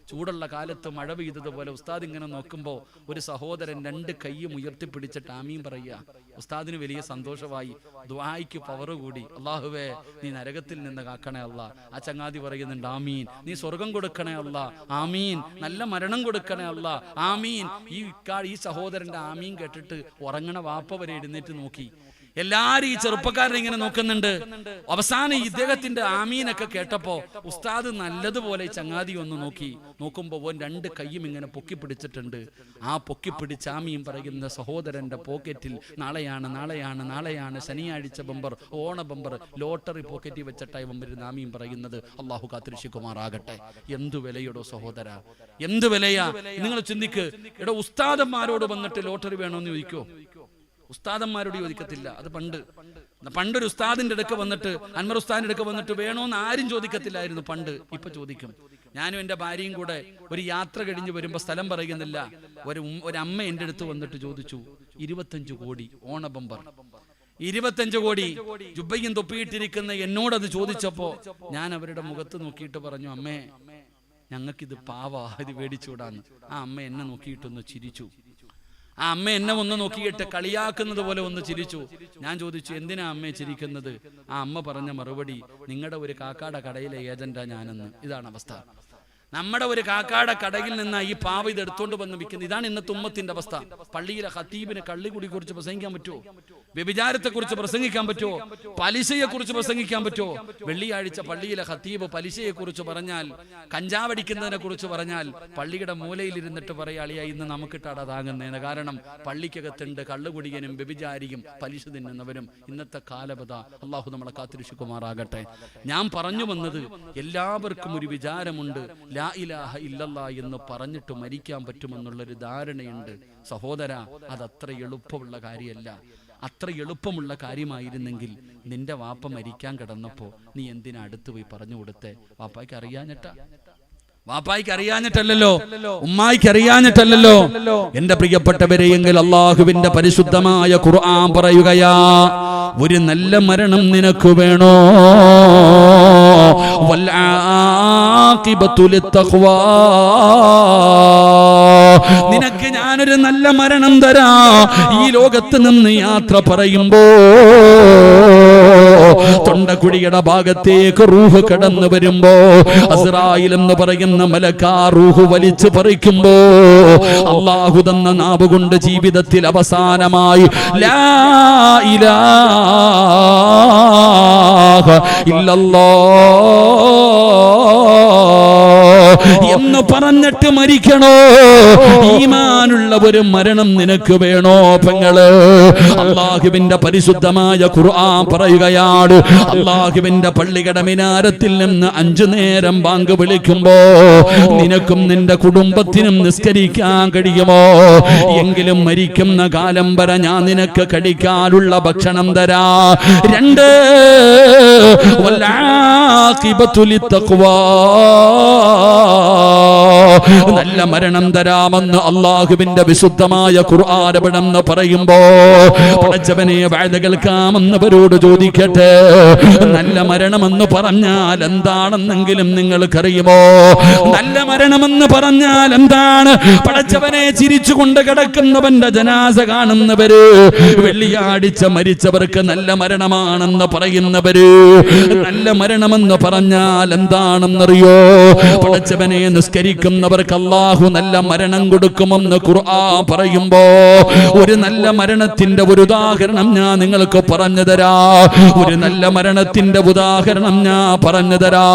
Speaker 1: ചൂടുള്ള കാലത്ത് മഴ പെയ്തതുപോലെ ഉസ്താദ് ഇങ്ങനെ നോക്കുമ്പോൾ ഒരു സഹോദരൻ 2 കൈയും ഉയർത്തിപ്പിടിച്ചിട്ട് ആമീൻ പറയുക. ഉസ്താദിന് വലിയ സന്തോഷമായി, ദുആയ്ക്ക് പവർ കൂടി. അല്ലാഹുവേ നീ നരകത്തിൽ നിന്ന് കാക്കണേ അല്ലാ. ആ ചങ്ങാതി പറയുന്നുണ്ട് ആമീൻ. നീ സ്വർഗം കൊടുക്കണേ അല്ലാ, ആമീൻ. നല്ല മരണം കൊടുക്കണേ അല്ലാ, ആമീൻ. ഈ സഹോദരന്റെ ആമീൻ കേട്ടിട്ട് ഉറങ്ങണ വാപ്പ വരെ എഴുന്നേറ്റ് നോക്കി. എല്ലാരും ഈ ചെറുപ്പക്കാരനെ ഇങ്ങനെ നോക്കുന്നുണ്ട്. അവസാനം ഇദ്ദേഹത്തിന്റെ ആമീനൊക്കെ കേട്ടപ്പോ ഉസ്താദ് നല്ലതുപോലെ ചങ്ങാതി ഒന്ന് നോക്കുമ്പോ 2 കൈയും ഇങ്ങനെ പൊക്കി പിടിച്ചിട്ടുണ്ട്. ആ പൊക്കി പിടിച്ച് ആമീൻ പറയുന്ന സഹോദരന്റെ പോക്കറ്റിൽ നാളെയാണ് ശനിയാഴ്ച ബമ്പർ, ഓണ ബമ്പർ, ലോട്ടറി പോക്കറ്റിൽ വെച്ചിട്ടായി ബമ്പർ ആമീൻ പറയുന്നത്. അള്ളാഹു കാത്തിരക്ഷിക്കുമാറാകട്ടെ. എന്തു വിലയോടോ സഹോദര, എന്തു വിലയാ നിങ്ങൾ ചിന്തിക്ക്. എടോ ഉസ്താദന്മാരോട് വന്നിട്ട് ലോട്ടറി വേണോന്ന് ചോദിക്കോ? ഉസ്താദന്മാരോട് ചോദിക്കത്തില്ല. അത് പണ്ടൊരു ഉസ്താദിന്റെ അടുക്ക് വന്നിട്ട്, അൻവർ ഉസ്താദിന്റെ അടുക്ക് വന്നിട്ട് വേണോന്ന് ആരും ചോദിക്കത്തില്ലായിരുന്നു പണ്ട്. ഇപ്പൊ ചോദിക്കും. ഞാനും എൻ്റെ ഭാര്യയും കൂടെ ഒരു യാത്ര കഴിഞ്ഞ് വരുമ്പോ സ്ഥലം പറയുന്നില്ല, ഒരമ്മ എൻ്റെ അടുത്ത് വന്നിട്ട് ചോദിച്ചു 25 കോടി ഓണ ബമ്പർ. 25 കോടി ജുബ്ബയും തൊപ്പിയിട്ടിരിക്കുന്ന എന്നോടത് ചോദിച്ചപ്പോ ഞാൻ അവരുടെ മുഖത്ത് നോക്കിയിട്ട് പറഞ്ഞു, അമ്മേ ഞങ്ങൾക്കിത് പാവാ, ഇത് മേടിച്ചൂടാന്ന്. ആ അമ്മ എന്നെ നോക്കിയിട്ടൊന്ന് ചിരിച്ചു. ആ അമ്മ എന്നെ ഒന്ന് നോക്കിയിട്ട് കളിയാക്കുന്നത് പോലെ ഒന്ന് ചിരിച്ചു. ഞാൻ ചോദിച്ചു, എന്തിനാ അമ്മയെ ചിരിക്കുന്നത്? ആ അമ്മ പറഞ്ഞ മറുപടി, നിങ്ങളുടെ ഒരു കാക്കാടെ കടയിലെ ഏജന്റാ ഞാനെന്ന്. ഇതാണ് അവസ്ഥ. നമ്മുടെ ഒരു കാക്കാടെ കടയിൽ നിന്ന് ഈ പാവ ഇത് എടുത്തോണ്ട് വന്ന് വിൽക്കുന്നത്. ഇതാണ് ഇന്നത്തെ ഉമ്മത്തിന്റെ അവസ്ഥ. പള്ളിയിലെ ഖത്തീബിനെ കള്ളികുടി കുറിച്ച് പ്രസംഗിക്കാൻ പറ്റുമോ? വ്യഭിചാരത്തെ കുറിച്ച് പ്രസംഗിക്കാൻ പറ്റുമോ? പലിശയെ കുറിച്ച് പ്രസംഗിക്കാൻ പറ്റുമോ? വെള്ളിയാഴ്ച പള്ളിയിലെ ഖത്തീബ് പലിശയെ കുറിച്ച് പറഞ്ഞാൽ, കഞ്ചാവടിക്കുന്നതിനെ കുറിച്ച് പറഞ്ഞാൽ പള്ളിയുടെ മൂലയിൽ ഇരുന്നിട്ട് പറയാളിയാ ഇന്ന് നമുക്കിട്ടാടാ താങ്ങുന്നതിന്. കാരണം പള്ളിക്കകത്തുണ്ട് കള്ളുകുടിയനും വ്യഭിചാരിയും പലിശ തിന്നുന്നവരും. ഇന്നത്തെ കാലപത അള്ളാഹു നമ്മളെ കാത്തിരക്ഷിക്കുമാറാകട്ടെ. ഞാൻ പറഞ്ഞു വന്നത്, എല്ലാവർക്കും ഒരു വിചാരമുണ്ട്, ലാ ഇലാഹ ഇല്ലല്ലാ എന്ന് പറഞ്ഞിട്ട് മരിക്കാൻ പറ്റുമെന്നുള്ളൊരു ധാരണയുണ്ട്. സഹോദര, അതത്ര എളുപ്പമുള്ള കാര്യമല്ല. അത്ര എളുപ്പമുള്ള കാര്യമായിരുന്നെങ്കിൽ നിന്റെ വാപ്പ മരിക്കാൻ കിടന്നപ്പോ നീ എന്തിനാ അടുത്ത് പോയി പറഞ്ഞു കൊടുത്തേ? വാപ്പായ്ക്ക് അറിയാഞ്ഞിട്ടല്ലോ, ഉമ്മായിക്ക് അറിയാഞ്ഞിട്ടല്ലോ. എന്റെ പ്രിയപ്പെട്ടവരെയെങ്കിൽ അള്ളാഹുവിന്റെ പരിശുദ്ധമായ ഖുർആൻ പറയുകയാ, ഒരു നല്ല മരണം നിനക്ക് വേണോ? വൽആഖിബത്തു ലിത്തഖ്വാ, നിനക്ക് ഞാനൊരു നല്ല മരണം തരാ. ഈ ലോകത്ത് നിന്ന് യാത്ര പറയുമ്പോ തൊണ്ടക്കുഴിയുടെ ഭാഗത്തേക്ക് റൂഹ് കടന്നു വരുമ്പോ അസ്റായിൽ എന്ന് പറയുന്ന മലക്കാ റൂഹ് വലിച്ചു പറിക്കുമ്പോ അല്ലാഹു തന്ന നാവ് കൊണ്ട് ജീവിതത്തിൽ അവസാനമായി ലാ ഇലാഹ ഇല്ലല്ലാഹ് എന്ന് പറഞ്ഞിട്ട് മരിക്കണോ? ഈമാനുള്ള ഒരു മരണം നിനക്ക് വേണോ പെങ്ങള്? അല്ലാഹുവിന്റെ പരിശുദ്ധമായ ഖുർആൻ പറയുകയാണ്, അല്ലാഹുവിന്റെ പള്ളിയുടെ മിനാരത്തിൽ നിന്ന് 5 നേരം ബാങ്ക് വിളിക്കുമ്പോ നിനക്കും നിന്റെ കുടുംബത്തിനും നിസ്കരിക്കാൻ കഴിയുമോ? എങ്കിലും മരിക്കുന്ന കാലം വരെ ഞാൻ നിനക്ക് കഴിക്കാനുള്ള ഭക്ഷണം തരാ. 2 വൽആഖിബത്തു ലിത്തഖ്വാ, നല്ല മരണം തരാമെന്ന് അല്ലാഹുവിന്റെ വിശുദ്ധമായ ഖുർആൻ എന്ന് പറയുമ്പോ പടച്ചവനെ വഅദ കേൾക്കാമെന്നവരോട് ചോദിക്കട്ടെ, നല്ല മരണമെന്ന് പറഞ്ഞാൽ എന്താണെന്നെങ്കിലും നിങ്ങൾക്കറിയുമോ? നല്ല മരണമെന്ന് പറഞ്ഞാൽ എന്താണ്? പടച്ചവനെ ചിരിച്ചുകൊണ്ട് കിടക്കുന്നവന്റെ ജനാസ കാണുന്നവര്, വെള്ളിയാഴ്ച മരിച്ചവർക്ക് നല്ല മരണമാണെന്ന് പറയുന്നവര്, നല്ല മരണമെന്ന് പറഞ്ഞാൽ എന്താണെന്നറിയോ? പടച്ചവനെ നിസ്കരിക്കുന്നവർക്ക് അല്ലാഹു നല്ല മരണം കൊടുക്കുമെന്ന് ഖുർആൻ പറയുമ്പോ ഒരു നല്ല മരണത്തിന്റെ ഒരു ഉദാഹരണം ഞാൻ നിങ്ങൾക്ക് പറഞ്ഞു തരാ. ഒരു നല്ല മരണത്തിന്റെ ഉദാഹരണം ഞാൻ പറഞ്ഞു തരാ.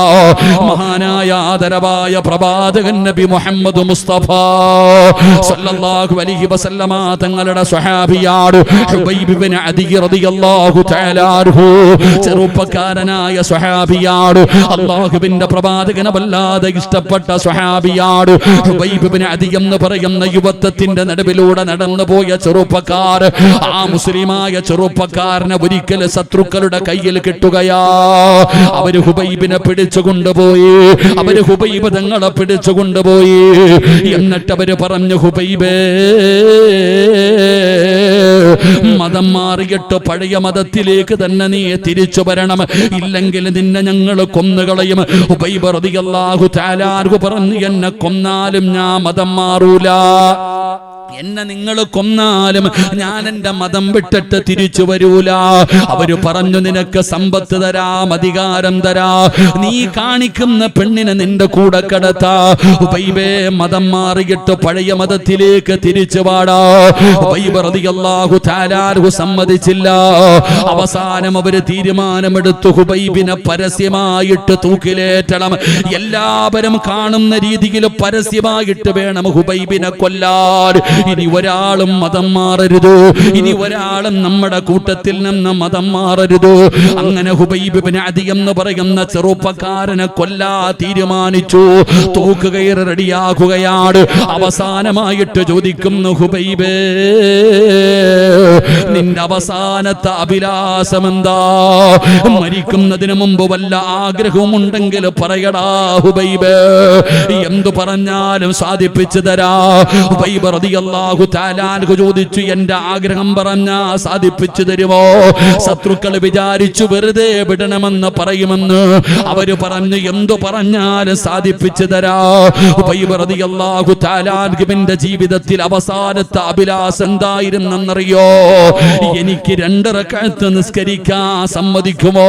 Speaker 1: മഹാനായ ആദരവായ പ്രവാചകൻ നബി മുഹമ്മദ് മുസ്തഫ സല്ലല്ലാഹു അലൈഹി വസല്ലമ തങ്ങളുടെ സ്വഹാബിയാണ് ഹുബൈബ് ഇബ്നു അദി റളിയല്ലാഹു തആല അൻഹു. ചെറുപ്പക്കാരനായ സ്വഹാബിയാണ്, അല്ലാഹുവിന്റെ പ്രവാചകനെ വല്ലാതെ ഇഷ്ടപ്പെട്ട സ്വഹാബിയാണ്. പറയുകയാണ്, ഹുബൈബ് ഇബ്നു അദി എന്ന് പറയുന്ന യുവത്വത്തിന്റെ നടുവിലൂടെ നടന്നു പോയ ചെറുപ്പക്കാർ, ആ മുസ്ലിമായ ചെറുപ്പക്കാരനെ ഒരിക്കൽ ശത്രുക്കളുടെ കയ്യിൽ കിട്ടുകയാ. അവര് ഹുബൈബിനെ പിടിച്ചു കൊണ്ടുപോയി, അവര് ഹുബൈബ് തങ്ങളെ പിടിച്ചു കൊണ്ടുപോയി. എന്നിട്ട് അവര് പറഞ്ഞു, ഹുബൈബേ, മതം മാറിയിട്ട് പഴയ മതത്തിലേക്ക് തന്നെ നീ തിരിച്ചു വരണം, ഇല്ലെങ്കിൽ നിന്നെ ഞങ്ങൾ കൊന്നുകളയും. ഹുബൈബ് റളിയല്ലാഹു തആല അൻഹു പറഞ്ഞു, എന്നെ കൊന്നാലും ഞാൻ മതം മാറൂല, എന്നെ നിങ്ങൾ കൊന്നാലും ഞാൻ എന്റെ മതം വിട്ടിട്ട് തിരിച്ചു വരൂല. അവര് പറഞ്ഞു, നിനക്ക് സമ്പത്ത് തരാം, അധികാരം തരാ, നീ കാണിക്കുന്ന പെണ്ണിനെ നിന്റെ കൂടെ കടത്താ. ഹുബൈബേ, മതം മാറിയിട്ട് പഴയ മതത്തിലേക്ക് തിരിച്ചു വാടാ. ഹുബൈബ് റളിയല്ലാഹു തആല അൻഹു സമ്മതിച്ചില്ല. അവസാനം അവര് തീരുമാനമെടുത്തു, ഹുബൈബിനെ പരസ്യമായിട്ട് തൂക്കിലേറ്റണം, എല്ലാവരും കാണുന്ന രീതിയിൽ പരസ്യമായിട്ട് വേണം ഹുബൈബിനെ കൊല്ലാൻ. ഇനി ഒരാളും മതം മാറരുത്, ഇനി ഒരാളും നമ്മുടെ കൂട്ടത്തിൽ നിന്ന് മതം മാറരുത്. അങ്ങനെ ഹുബൈബ് ഇബ്നു അദി എന്ന് പറയുന്ന ചെറുപ്പക്കാരനെ കൊല്ലാ തീരുമാനിച്ചു. തൂക്കുകയറ് റെഡിയാക്കുകയാണ്. അവസാനമായിട്ട് ചോദിക്കുന്നു, ഹുബൈബേ, നിന്റെ അവസാനത്തെ അഭിലാഷം എന്താ? മരിക്കുന്നതിന് മുമ്പ് വല്ല ആഗ്രഹമുണ്ടെങ്കിൽ പറയടാ ഹുബൈബേ, എന്തു പറഞ്ഞാലും സാധിപ്പിച്ചു തരാ. ഹുബൈബ് റളിയല്ലാഹു തആല അൻഹു ചോദിച്ചു, എന്റെ ആഗ്രഹം പറഞ്ഞാ സാധിപ്പിച്ചു തരുമോ? ശത്രുക്കൾ വിചാരിച്ചു വെറുതെ വിടണമെന്ന് പറയുമെന്ന്. അവര് പറഞ്ഞു, എന്തു പറഞ്ഞാലും സാധിപ്പിച്ചു തരാ. ഹുബൈബ് റളിയല്ലാഹു തആല അൻഹുവിന്റെ ജീവിതത്തിൽ അവസാനത്തെ അഭിലാഷം എന്തായിരുന്നെന്നറിയോ? എനിക്ക് 2 റക്അത്ത് നിസ്കരിക്കാൻ സമ്മതിക്കുമോ?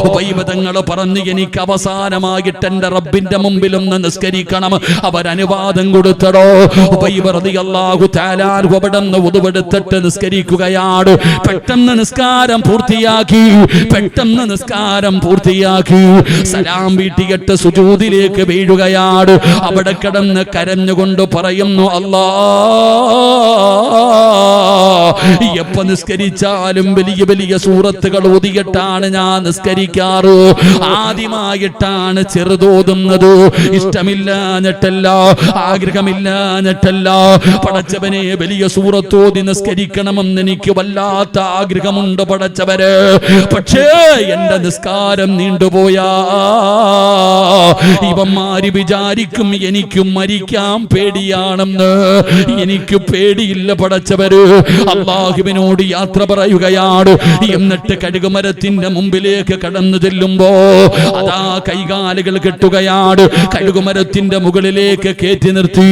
Speaker 1: ഹുബൈബ് തങ്ങൾ പറഞ്ഞു, എനിക്ക് അവസാനമായിട്ട് എന്റെ റബ്ബിന്റെ മുമ്പിൽ ഒന്ന് നിസ്കരിക്കണം. അവരനുവാദം കൊടുത്തടോ. ഹുബൈബ് റളിയല്ലാഹു തആല അൻഹു അവിടുന്ന് വുദുവെടുത്തിട്ട് നിസ്കരിക്കുകയാണ്. പെട്ടെന്ന് നിസ്കാരം പൂർത്തിയാക്കി സലാം വീട്ടിയിട്ട് സുജൂദിലേക്ക് വീഴുകയാണ്. അവിടെ കിടന്ന് കരഞ്ഞുകൊണ്ട് പറയുന്നു, അല്ലാഹ്, എപ്പോ നിസ്കരിച്ചാലും വലിയ വലിയ സൂറത്തുകൾ ഓതിയിട്ടാണ് ഞാൻ നിസ്കരിക്കാറ്. ആദ്യമായിട്ടാണ് ചെറുതോതുന്നത്. ഇഷ്ടമില്ലാഞ്ഞിട്ടല്ല, ആഗ്രഹമില്ലാഞ്ഞിട്ടല്ല. പടച്ചവനെ, വലിയ സൂറത്തോതി നിസ്കരിക്കണമെന്ന് എനിക്ക് വല്ലാത്ത ആഗ്രഹമുണ്ട് പടച്ചവരെ. പക്ഷേ എന്റെ നിസ്കാരം നീണ്ടുപോയാ ഇവന്മാര് വിചാരിക്കും എനിക്ക് മരിക്കാൻ പേടിയാണെന്ന്. എനിക്ക് പേടിയില്ല പടച്ചവര്. അല്ലാഹുവിനോട് യാത്ര പറയുകയാണ്. എന്നിട്ട് കഴുകുമരത്തിന്റെ മുമ്പിലേക്ക് കടന്നു ചെല്ലുമ്പോ അതാ കൈകാലുകൾ കെട്ടുകയാണ്. കഴുകുമരത്തിന്റെ മുകളിലേക്ക് കയറ്റി നിർത്തി.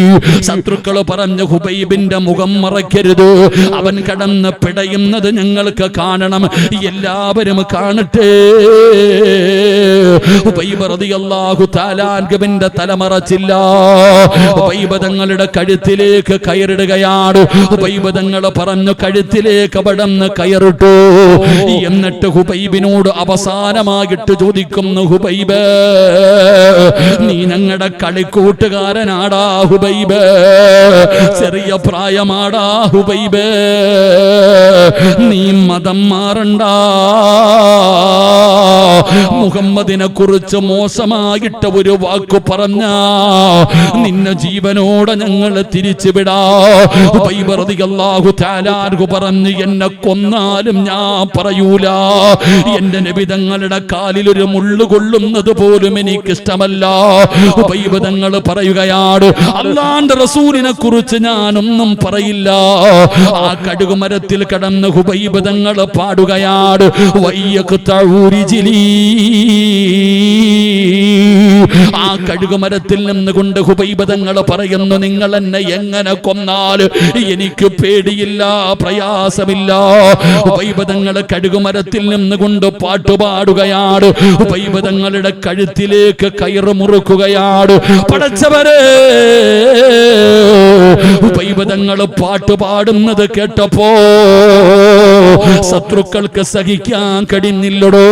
Speaker 1: ശത്രുക്കൾ പറഞ്ഞു, ഹുബൈബിന്റെ മുഖം മറയ്ക്കരുത്, അവൻ കടന്ന് പിടയുന്നത് ഞങ്ങൾക്ക് കാണണം, എല്ലാവരും കാണട്ടെ. ഹുബൈബ് റളിയല്ലാഹു തആല അൻഹുവിന്റെ തല മറച്ചില്ല. ഹുബൈബ് തങ്ങളുടെ കഴുത്തിലേക്ക് കയറിടുകയാണ്. ഹുബൈബ് തങ്ങൾ പറഞ്ഞു, കഴുത്തിലേക്ക് അവിടുന്ന് കയറിട്ടു. എന്നിട്ട് ഹുബൈബിനോട് അവസാനമായിട്ട് ചോദിക്കുന്നു, ഹുബൈബ്, നീ ഞങ്ങളുടെ കളിക്കൂട്ടുകാരനാടാ ഹുബൈബ്, ചെറിയ പ്രായമാടാ ഹുബൈബ്, നീ മതം മാറണ്ട. മുഹമ്മദിനെ കുറിച്ച് മോശമായിട്ട് ഒരു വാക്കു പറഞ്ഞ നിന്നെ ജീവനോടെ ഞങ്ങൾ തിരിച്ചുവിടാ. ഹുബൈബ് റളിയല്ലാഹു തആല അൻഹു പറഞ്ഞു, എന്നെ കൊന്നാലും ഞാൻ പറയൂല, എന്റെ നബി തങ്ങളുടെ കാലിൽ ഒരു മുള്ളു കൊള്ളുന്നത് പോലും എനിക്കിഷ്ടമല്ല. ഹുബൈബ് തങ്ങൾ പറയുകയാണ്, അല്ലാഹുവിന്റെ റസൂലിനെ കുറിച്ച് ഞാനൊന്നും പറയില്ല. ആ കടുകുമരത്തിൽ കടന്ന് ഹുബൈബ് തങ്ങൾ പാടുകയാണ്, ആ കഴുകുമരത്തിൽ നിന്നുകൊണ്ട് ഹുബൈബ് തങ്ങൾ പറയുന്നു, നിങ്ങൾ എന്നെ എങ്ങനെ കൊന്നാൽ എനിക്ക് പേടിയില്ല, പ്രയാസമില്ല. ഹുബൈബ് തങ്ങൾ കഴുകുമരത്തിൽ നിന്നുകൊണ്ട് പാട്ടുപാടുകയാണ്. ഹുബൈബ് തങ്ങളുടെ കഴുത്തിലേക്ക് കയറ് മുറുക്കുകയാണ്. പടച്ചവരെ, ഹുബൈബ് തങ്ങൾ പാട്ട് പാടുന്നത് കേട്ടപ്പോ ശത്രുക്കൾക്ക് സഹിക്കാൻ കഴിഞ്ഞില്ലടോ.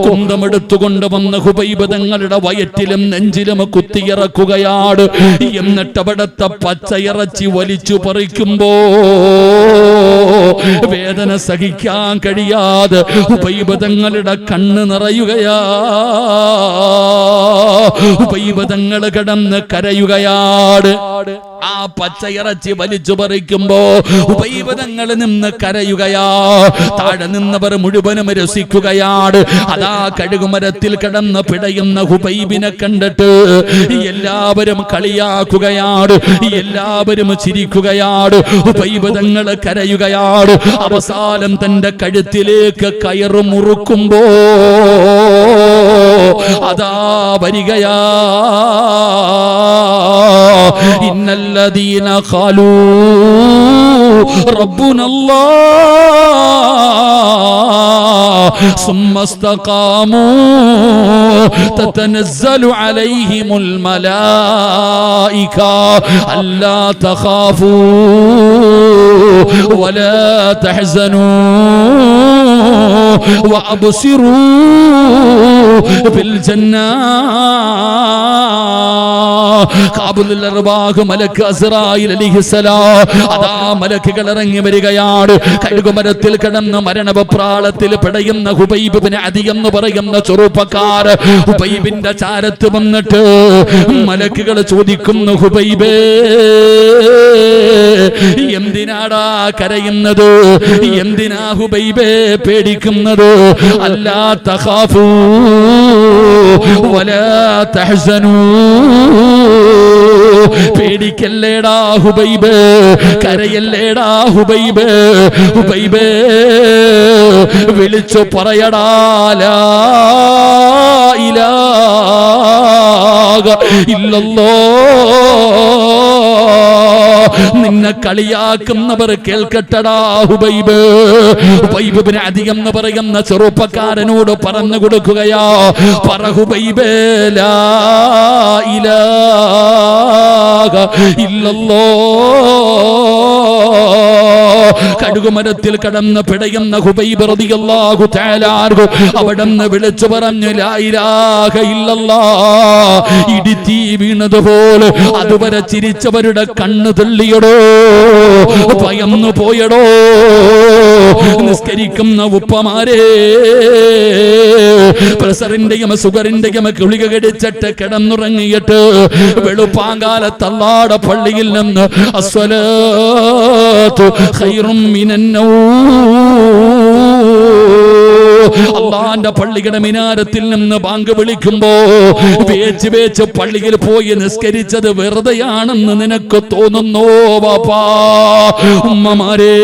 Speaker 1: കുന്തമെടുത്തുകൊണ്ട് വന്ന ഹുബൈബ് തങ്ങളുടെ വയറ്റിലും നെഞ്ചിലും കുത്തിയിറക്കുകയാണ്. എന്നിട്ട് അവിടത്തെ പച്ചയിറച്ചി വലിച്ചു പറിക്കുമ്പോ വേദന സഹിക്കാൻ കഴിയാതെ ഹുബൈബ് തങ്ങളുടെ കണ്ണ് നിറയുകയാ. ഹുബൈബ് തങ്ങൾ കിടന്ന് കരയുകയാണ്. ആ പച്ചയിറച്ചി വലിച്ചു പറിക്കുമ്പോ ഹുബൈബ് തങ്ങൾ നിന്ന് കരയുകയാ. താഴെ നിന്നവർ മുഴുവനും രസിക്കുകയാണ്. അതാ കഴുകുമരത്തിൽ കിടന്ന് പിടയുന്ന ഹുബൈബിനെ കണ്ടിട്ട് എല്ലാവരും കളിയാക്കുകയാണ്, എല്ലാവരും ചിരിക്കുകയാണ്. ഹുബൈബ് തങ്ങൾ കരയുകയാണ്. അവസാനം തന്റെ കഴുത്തിലേക്ക് കയറ് മുറുക്കുമ്പോ അതാ വരികയാ. ഇന്നല്ലദീന ഖാലൂ റബ്ബുനല്ലാഹ് സുമ്മ ഇസ്തഖാമൂ തതനസ്സലു അലൈഹിമുൽ മലായിക അല്ലാ തഖാഫൂ വലാ തഹ്സനൂ വഅബ്സിറൂ ബിൽ ജന്നാഹ്. മലക്ക് അസ്റായീൽ അലൈഹിസ്സലാം അതാ മലക്കുകൾ ഇറങ്ങി വരികയാണ്. കഴുകുമരത്തിൽ കിടന്ന് മരണവെപ്രാളത്തിൽ പിടയുന്ന ഹുബൈബ് ഇബ്നു അദി എന്ന് പറയുന്ന ചെറുപ്പക്കാർ ഹുബൈബിന്റെ ചാരത്ത് വന്നിട്ട് മലക്കുകൾ ചോദിക്കുന്നു, ഹുബൈബേ എന്തിനാടാ കരയുന്നത്? എന്തിനാ ഹുബൈബേ പേടിക്കുന്നത്? അല്ലാ തഖാഫൂ വലാ തഹ്സനൂ. പേടിക്കല്ലേടാ ഹുബൈബ്, കരയല്ലേടാ ഹുബൈബ്. ഹുബൈബേ വിളിച്ചു പറയടാ ലാ ഇലാഹ ഇല്ലല്ലാഹ്. നിന്നെ കളിയാക്കുന്നവർ കേൾക്കട്ടടാ ഹുബൈബ്. ഹുബൈബ് ഇബ്നു അദി എന്ന് പറയുന്ന ചെറുപ്പക്കാരനോട് പറഞ്ഞു കൊടുക്കുകയാ, പറ ഹുബൈബേ ലാ ഇലാഹ ഇല്ലല്ലാഹ്. കടുകുമരത്തിൽ കടന്ന് പിടയുന്ന ഹുബൈബ് റളിയല്ലാഹു തആല അൻഹു അവിടുന്ന് വിളിച്ചു പറഞ്ഞു ലാ ഇലാഹ ഇല്ലല്ലാഹ്. ഇടിത്തീ വീണതുപോലെ അതുവരെ ചിരിച്ചവരുടെ കണ്ണ് തെള്ളിയടോ, ഭയന്നു പോയടോ. നിസ്കരിക്കുന്ന ഉപ്പമാരെ പ്രഷറിന്റെയും സുഗറിന്റെയും ഗുളിക കടിച്ചിട്ട് കിടന്നുറങ്ങിയിട്ട് വെളുപ്പാങ്കാലത്ത് അല്ലാഹുവിന്റെ പള്ളിയിൽ നിന്ന് അസ്സലാത്തു ഖൈറും മിനൻ അള്ളാന്റെ പള്ളിയുടെ മിനാരത്തിൽ നിന്ന് ബാങ്ക് വിളിക്കുമ്പോ വേച്ച് വേച്ച് പള്ളിയിൽ പോയി നിസ്കരിച്ചത് വെറുതെയാണെന്ന് നിനക്ക് തോന്നുന്നോ വാപ്പാ? ഉമ്മമാരെ,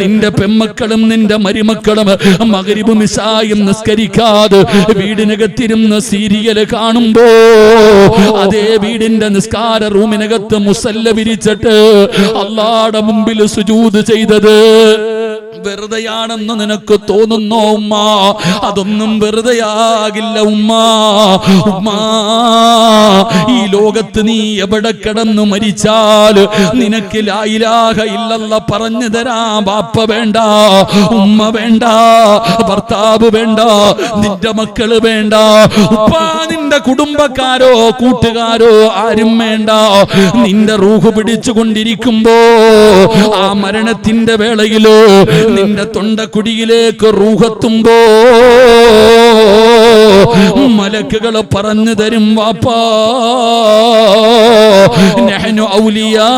Speaker 1: നിന്റെ പെമ്മക്കളും നിന്റെ മരുമക്കളും മഗ്‌രിബും ഇശായും നിസ്കരിക്കാതെ വീടിനകത്തിരുന്ന് സീരിയല് കാണുമ്പോ അതേ വീടിന്റെ നിസ്കാര റൂമിനകത്ത് മുസല്ല വിരിച്ചിട്ട് അല്ലാഹുവിന്റെ മുമ്പിൽ സുജൂദ് ചെയ്തത് വെറുതെയാണെന്ന് നിനക്ക് തോന്നുന്നോ ഉമ്മ? അതൊന്നും വെറുതെയാകില്ല ഉമ്മ. ഉമ്മ, ഈ ലോകത്ത് നീ എവിടെ കിടന്നു മരിച്ചാൽ നിനക്ക് ലാ ഇലാഹ ഇല്ലല്ലാഹ് പറഞ്ഞു തരാൻ ബാപ്പ വേണ്ട, ഉമ്മ വേണ്ട, ഭർത്താവ് വേണ്ട, നിന്റെ മക്കള് വേണ്ട, ഉപ്പ നിന്റെ കുടുംബക്കാരോ കൂട്ടുകാരോ ആരും വേണ്ട. നിന്റെ റൂഹ് പിടിച്ചുകൊണ്ടിരിക്കുമ്പോ ആ മരണത്തിന്റെ വേളയില് നിന്റെ തൊണ്ടക്കുടിയിലേക്ക് റൂഹെത്തുമ്പോ മലക്കുകൾ പറഞ്ഞു തരും വാപ്പാ, നഹ്നു ഔലിയാഉകും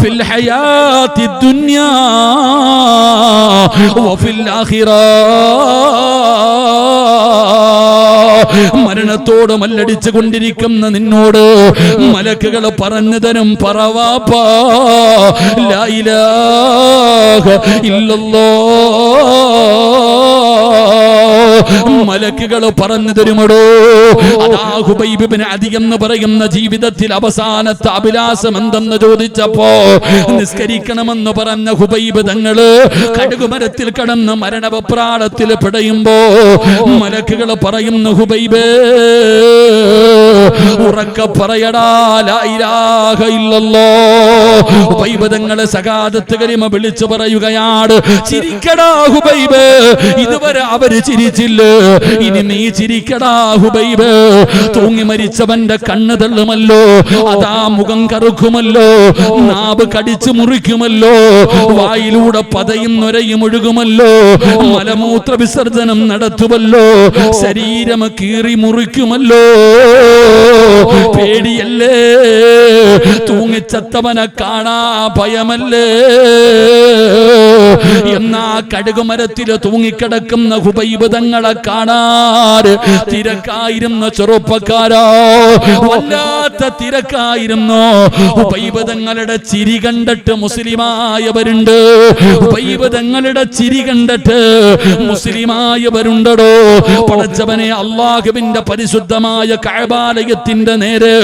Speaker 1: ഫിൽ ഹയാത്തി ദുനിയാ വഫിൽ ആഖിറ. മരണത്തോട് മല്ലടിച്ചു കൊണ്ടിരിക്കുന്ന നിന്നോട് മലക്കുകൾ പറഞ്ഞു തരും, പറവാപ്പാ ലാ ഇലാഹ ഇല്ലല്ലാഹ് മലക്കുകൾ പറഞ്ഞു തരുമടോ. അതാ ഹുബൈബ് ഇബ്നു അദി എന്ന് പറയുന്ന ജീവിതത്തിൽ അവസാനത്തെ അഭിലാഷം എന്തെന്ന് ചോദിച്ചപ്പോ നിസ്കരിക്കണമെന്ന് പറഞ്ഞ ഹുബൈബ് തങ്ങള് കടുകുമരത്തിൽ കടന്ന് മരണവെപ്രാളത്തിൽ പിടയുമ്പോ മലക്കുകൾ പറയുന്നു, ഹുബൈബേ ഉറക്കെ പറയടാ ലാ ഇലാഹ ഇല്ലല്ലാഹ്. ഹുബൈബ് തങ്ങളെ സകാദത്ത് കലിമ വിളിച്ചു പറയുകയാണ്. ചിരിക്കടാ ഹുബൈബ്, ഇതുവരെ അവര് ചിരിച്ചില്ല, ഇനി നീ ചിരിക്കടാ ഹുബൈബ്. തൂങ്ങി മരിച്ചവന്റെ കണ്ണ് തള്ളുമല്ലോ, അതാ മുഖം കറുക്കുമല്ലോ, നാവ് കടിച്ചു മുറിക്കുമല്ലോ, വായിലൂടെ പതയും നൊരയും ഒഴുകുമല്ലോ, മലമൂത്ര വിസർജനം നടത്തുമല്ലോ, ശരീരം കീറി മുറിക്കുമല്ലോ. പേടിയല്ലേ? തൂങ്ങിച്ചത്തവനെ കാണാ ഭയമല്ലേ? എന്നാ കടുകുമരത്തില് തൂങ്ങിക്കിടക്കുന്ന ഹുബൈബ് തങ്ങളെ കാണാൻ തിരക്കായിരുന്ന ചെറുപ്പക്കാരോ, വല്ലാത്ത തിരക്കായിരുന്നു. ഹുബൈബ് തങ്ങളുടെ ചിരി കണ്ടിട്ട് മുസ്ലിമായവരുണ്ട്. ഹുബൈബ് തങ്ങളുടെ ചിരി കണ്ടിട്ട് മുസ്ലിമായവരുണ്ടോ. പടച്ചവനെ, അല്ലാഹുവിന്റെ പരിശുദ്ധമായ കഅബാലയത്തിന്റെ നേരെ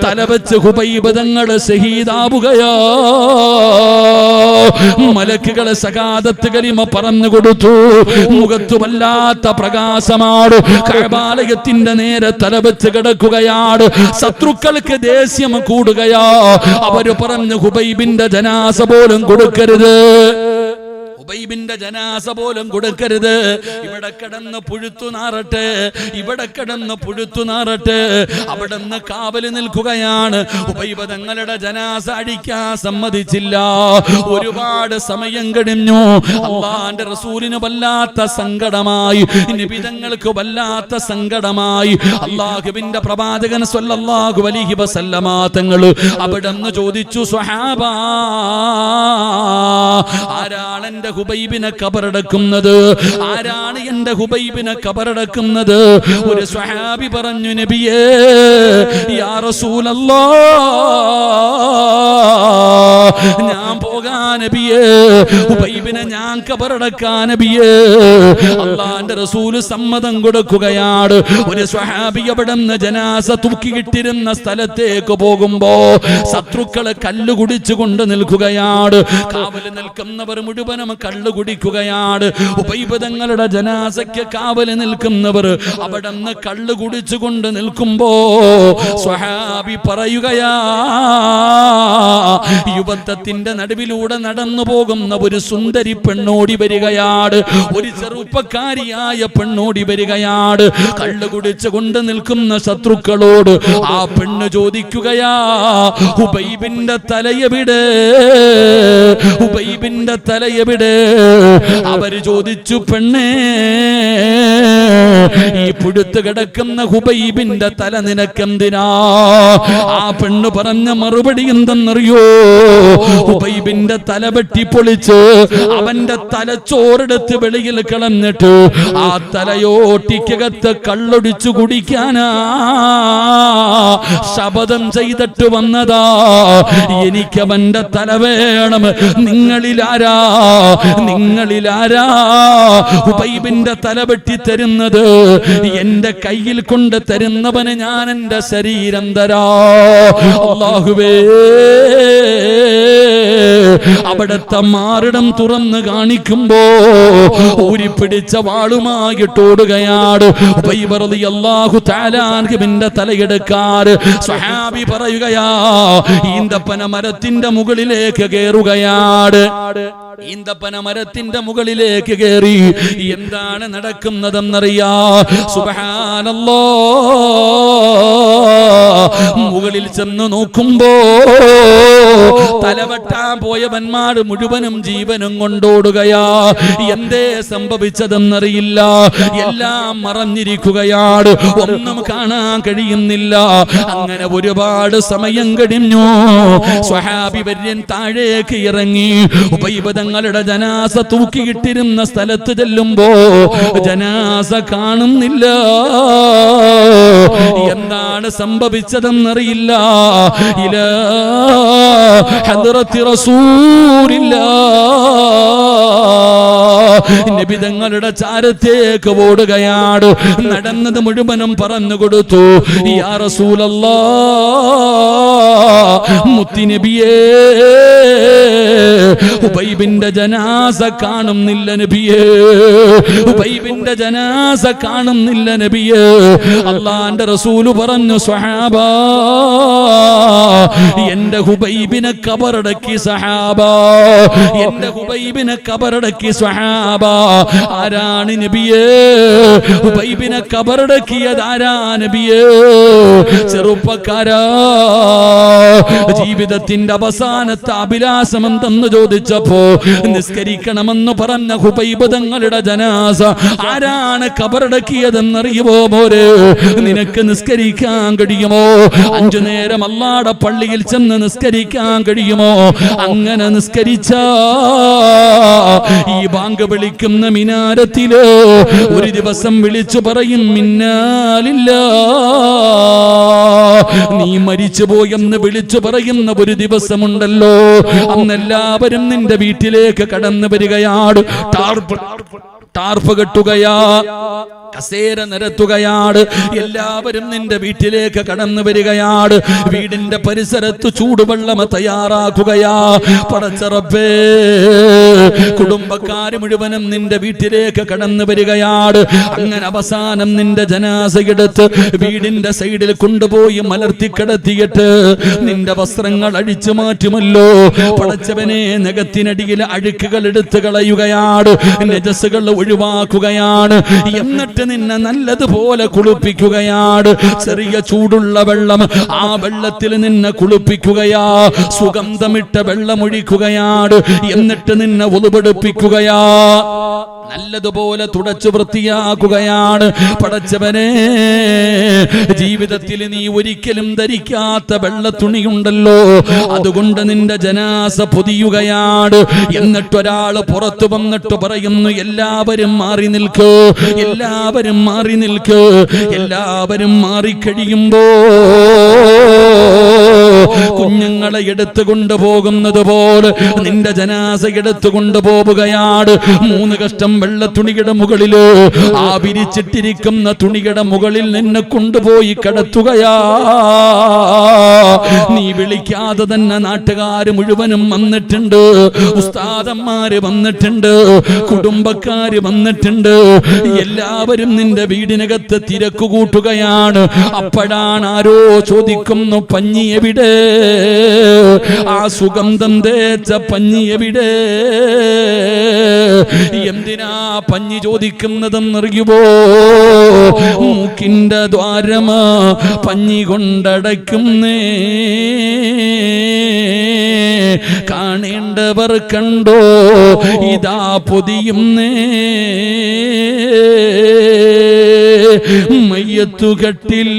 Speaker 1: തലവെച്ച് ഹുബൈബ് തങ്ങൾ ശഹീദാവുകയാ. മലക്കുകളെ സകാദത്ത് കലിമ പറഞ്ഞു കൊടുത്തു. മുഖത്തു വല്ലാത്ത പ്രകാശമാണ്. കഅബാലയത്തിന്റെ നേരെ തലവെച്ച് കിടക്കുകയാണ്. ശത്രുക്കൾക്ക് ദേഷ്യം കൂടുകയാ. അവര് പറഞ്ഞു, ഹുബൈബിന്റെ ജനാസ പോലും കൊടുക്കരുത്, ഹുബൈബിന്റെ ജനാസ പോലും കൊടുക്കരുത്. ഇവിടെ കിടന്ന് പുഴുത്തു നാറട്ടെ, ഇവിടെ കിടന്ന് പുഴുത്തു നാറട്ടെ. അവിടെ നിന്ന് കാവല് നിൽക്കുകയാണ്. ഹുബൈബ് തങ്ങളുടെ ജനാസ അടിക്കാൻ സമ്മതിച്ചില്ല. ഒരുപാട് സമയം കഴിഞ്ഞു. അല്ലാഹുവിന്റെ റസൂലിന് വല്ലാത്ത സങ്കടമായി, നബി തങ്ങൾക്ക് വല്ലാത്ത സങ്കടമായി. അല്ലാഹുവിന്റെ പ്രവാചകൻ സ്വല്ലല്ലാഹു അലൈഹി വസല്ലമ തങ്ങൾ അവിടെ നിന്ന് ചോദിച്ചു, സ്വഹാബാ, ആരാണ് എന്റെ ഹുബൈബിനെ ഖബറടക്കുന്നത്? ആരാണ് എന്റെ ഹുബൈബിനെ ഖബറടക്കുന്നത്? ഒരു സ്വഹാബി പറഞ്ഞു, നബിയേ, യാ റസൂലല്ലാഹ്, ഞാൻ പോകാ നബിയേ, ഹുബൈബിനെ ഞാൻ ഖബറടക്കാ നബിയേ. അല്ലാഹുവിന്റെ റസൂല് സമ്മതം കൊടുക്കുകയാണ്. ഒരു സ്വഹാബി അവിടെ നിന്ന് ജനാസ തൂക്കിയിട്ടിരുന്ന സ്ഥലത്തേക്ക് പോകുമ്പോ ശത്രുക്കള് കല്ല് കുടിച്ചുകൊണ്ട് നിൽക്കുകയാണ്. കാവല് നിൽക്കുന്നവർ മുഴുവനും കള്ളു കുടിക്കുകയാണ്. ഹുബൈബ് തങ്ങളുടെ ജനാസയ്ക്ക് കാവല് നിൽക്കുന്നവർ അവിടെ നിന്ന് കള്ളു കുടിച്ചുകൊണ്ട് നിൽക്കുമ്പോ സ്വഹാബി പറയുകയാ, യുവത്വത്തിന്റെ നടുവിലൂടെ നടന്നു പോകുന്ന ഒരു സുന്ദരി പെണ്ണോടി വരികയാണ്. ഒരു ചെറുപ്പക്കാരിയായ പെണ്ണോടി വരികയാണ്. കള്ളു കുടിച്ചുകൊണ്ട് നിൽക്കുന്ന ശത്രുക്കളോട് ആ പെണ്ണ് ചോദിക്കുകയാ, ഹുബൈബിന്റെ തലയെവിടെ? ഹുബൈബിന്റെ തലയെവിടെ? അവര് ചോദിച്ചു, പെണ്ണേ, ഈ പുഴുത്ത് കിടക്കുന്ന ഹുബൈബിന്റെ തല നിനക്കെന്തിനാ? ആ പെണ്ണ് പറഞ്ഞ മറുപടി എന്തെന്നറിയോ? ഹുബൈബിന്റെ തല വെട്ടിപ്പൊളിച്ച് അവന്റെ തലച്ചോറെടുത്ത് വെളിയിൽ കളഞ്ഞിട്ട് ആ തലയോട്ടിക്കകത്ത് കള്ളൊടിച്ചു കുടിക്കാനാ ശപഥം ചെയ്തിട്ട് വന്നതാ. എനിക്കവന്റെ തല വേണം. നിങ്ങളിലാരാ ഹുബൈബിന്റെ തല വെട്ടി തരുന്നത്? എന്റെ കയ്യിൽ കൊണ്ട് തരുന്നവന് ഞാൻ എന്റെ ശരീരം തരാ. അല്ലാഹുവേ, അവിടുത്തെ മാറിടം തുറന്ന് കാണിക്കുമ്പോ ഊരിപ്പിടിച്ച വാളുമായിട്ടോടുകയാണ്. ഹുബൈബ് റളിയല്ലാഹു തആല അൻഹുവിന്റെ തലയെടുക്കാൻ സ്വഹാബി പറയുകയാ, ഈന്തപ്പന മരത്തിന്റെ മുകളിലേക്ക് കയറുകയാണ്. ഈന്തപ്പന മരത്തിന്റെ മുകളിലേക്ക് കയറി എന്താണ് നടക്കുന്നതെന്നറിയാ? സുബ്ഹാനല്ലാഹ്, മുകളിൽ ചെന്ന് നോക്കുമ്പോ തലവെട്ടാൻ പോയവന്മാർ മുഴുവനും ജീവനും കൊണ്ടോടുകയാ. എന്തേ സംഭവിച്ചതെന്നറിയില്ല. എല്ലാം മറഞ്ഞിരിക്കുകയാണ്, ഒന്നും കാണാൻ കഴിയുന്നില്ല. അങ്ങനെ ഒരുപാട് സമയം കഴിഞ്ഞു. സ്വഹാബി വര്യൻ താഴേക്ക് ഇറങ്ങി. ഹുബൈബ് തങ്ങളുടെ ജനാസ തൂക്കിയിട്ടിരുന്ന സ്ഥലത്ത് ചെല്ലുമ്പോ ജനാസ കാണുന്നില്ല. എന്താണ് സംഭവിച്ചതെന്നറിയില്ല. ഇലാ ഹദ്റത്തി റസൂലില്ലാഹ്, നബി തങ്ങളുടെ ചാരത്തേക്ക് ഓടുകയാണ്. നടന്നത് മുഴുവനും പറഞ്ഞു കൊടുത്തു. യാ റസൂലല്ലാഹ്, മുത്തുനബിയേ, ഉബൈബിന്റെ ജനാസ കാണുന്നില്ല നബിയേ, ഉബൈബിന്റെ ജനാസ കാണുന്നില്ല നബിയേ. അല്ലാഹുവിന്റെ റസൂല് പറഞ്ഞു, സ്വഹാബാ, എന്റെ ഹുബൈബിനെ ഖബറടക്കി സഹാബാ, എന്റെ ഹുബൈബിനെ ഖബറടക്കി സ്വഹാബാ. ആരാണ് നബിയേ ഹുബൈബിനെ ഖബറടക്കിയത്? ആരാ നബിയേ? ചെറുപ്പക്കാരാ, ജീവിതത്തിന്റെ അവസാനത്തെ അഭിലാഷം എന്തെന്ന് ചോദിച്ചപ്പോ നിസ്കരിക്കണമെന്ന് പറഞ്ഞ ഹുബൈബ് തങ്ങളുടെ ജനാസ ആരാണ് ഖബറടക്കിയതെന്നറിയുമോ മോരെ? നിനക്ക് നിസ്കരിക്കാൻ കഴിയുമോ? 5 നേരം അല്ലാഹുവിന്റെ പള്ളിയിൽ ചെന്ന് നിസ്കരിക്കാൻ കഴിയുമോ? അങ്ങനെ നിസ്കരിച്ച ഈ ബാങ്ക് വിളിക്കുന്ന മിനാരത്തില് ഒരു ദിവസം വിളിച്ചു പറയും, മിന്നാലില്ലാ, നീ മരിച്ചുപോയെന്ന് വിളിച്ചു പറയുന്ന ഒരു ദിവസമുണ്ടല്ലോ. അന്നെല്ലാവരും നിന്റെ വീട്ടിലേക്ക് കടന്നു വരികയാണ്. ടാർപ്പ് കെട്ടുകയാ, കസേര നിരത്തുകയാണ്. എല്ലാവരും നിന്റെ വീട്ടിലേക്ക് കടന്നു വരികയാണ്. വീടിന്റെ പരിസരത്ത് ചൂടുവെള്ളം തയ്യാറാക്കുകയാ. പടച്ച റബ്ബേ, കുടുംബക്കാര് മുഴുവനും നിന്റെ വീട്ടിലേക്ക് കടന്നു വരികയാണ്. അങ്ങനെ അവസാനം നിന്റെ ജനാസയെടുത്ത് വീടിന്റെ സൈഡിൽ കൊണ്ടുപോയി മലർത്തിക്കിടത്തിയിട്ട് നിന്റെ വസ്ത്രങ്ങൾ അഴിച്ചു മാറ്റുമല്ലോ. പടച്ചവനെ, നഖത്തിനടിയിൽ അഴുക്കുകൾ എടുത്തു കളയുകയാണ്, നജസ്സുകൾ ഒഴിവാക്കുകയാണ്. എന്നിട്ട് നിന്നെ നല്ലതുപോലെ കുളിപ്പിക്കുകയാണ്. ചെറിയ ചൂടുള്ള വെള്ളം, ആ വെള്ളത്തിൽ നിന്നെ കുളിപ്പിക്കുകയാ. സുഗന്ധമിട്ട വെള്ളമൊഴിക്കുകയാണ്. എന്നിട്ട് നിന്നെ ഉളുപെടുപ്പിക്കുകയാ. നല്ലതുപോലെ തുടച്ചു വൃത്തിയാക്കുകയാണ്. പടച്ചവനെ, ജീവിതത്തിൽ നീ ഒരിക്കലും ധരിക്കാത്ത വെള്ള തുണിയുണ്ടല്ലോ, അതുകൊണ്ട് നിന്റെ ജനാസ പൊതിയുകയാണ്. എന്നിട്ടൊരാൾ പുറത്തു വന്നിട്ട് പറയുന്നു, എല്ലാവരും മാറി നിൽക്കൂ, എല്ലാവരും മാറി നിൽക്കൂ. എല്ലാവരും മാറിക്കഴിയുമ്പോ കുഞ്ഞുങ്ങളെ എടുത്തു കൊണ്ടുപോകുന്നത് പോലെ നിന്റെ ജനാസ എടുത്തു കൊണ്ടുപോവുകയാണ്. 3 കഷ്ടം വെള്ള തുണിയുടെ മുകളില്, ആ വിരിച്ചിട്ടിരിക്കുന്ന തുണിയുടെ മുകളിൽ നിന്നെ കൊണ്ടുപോയി കിടത്തുകയാ. നീ വിളിക്കാതെ തന്നെ നാട്ടുകാര് മുഴുവനും വന്നിട്ടുണ്ട്, ഉസ്താദന്മാര് വന്നിട്ടുണ്ട്, കുടുംബക്കാര് വന്നിട്ടുണ്ട്. എല്ലാവരും നിന്റെ വീടിനകത്ത് തിരക്ക് കൂട്ടുകയാണ്. അപ്പോഴാണ് ആരോ ചോദിക്കുന്നു, പഞ്ഞി എവിടെ? ആ സുഗന്ധം തേച്ച പഞ്ഞി എവിടെ? എന്തിനാ പഞ്ഞി ചോദിക്കുന്നതെന്നറിയുമോ? മൂക്കിന്റെ ദ്വാരമാ പഞ്ഞി കൊണ്ടടയ്ക്കുന്നേ, കാണേണ്ടവർ കണ്ടോ ഇതാ പൊതിയുന്നേ. മയ്യത്തുകട്ടിൽ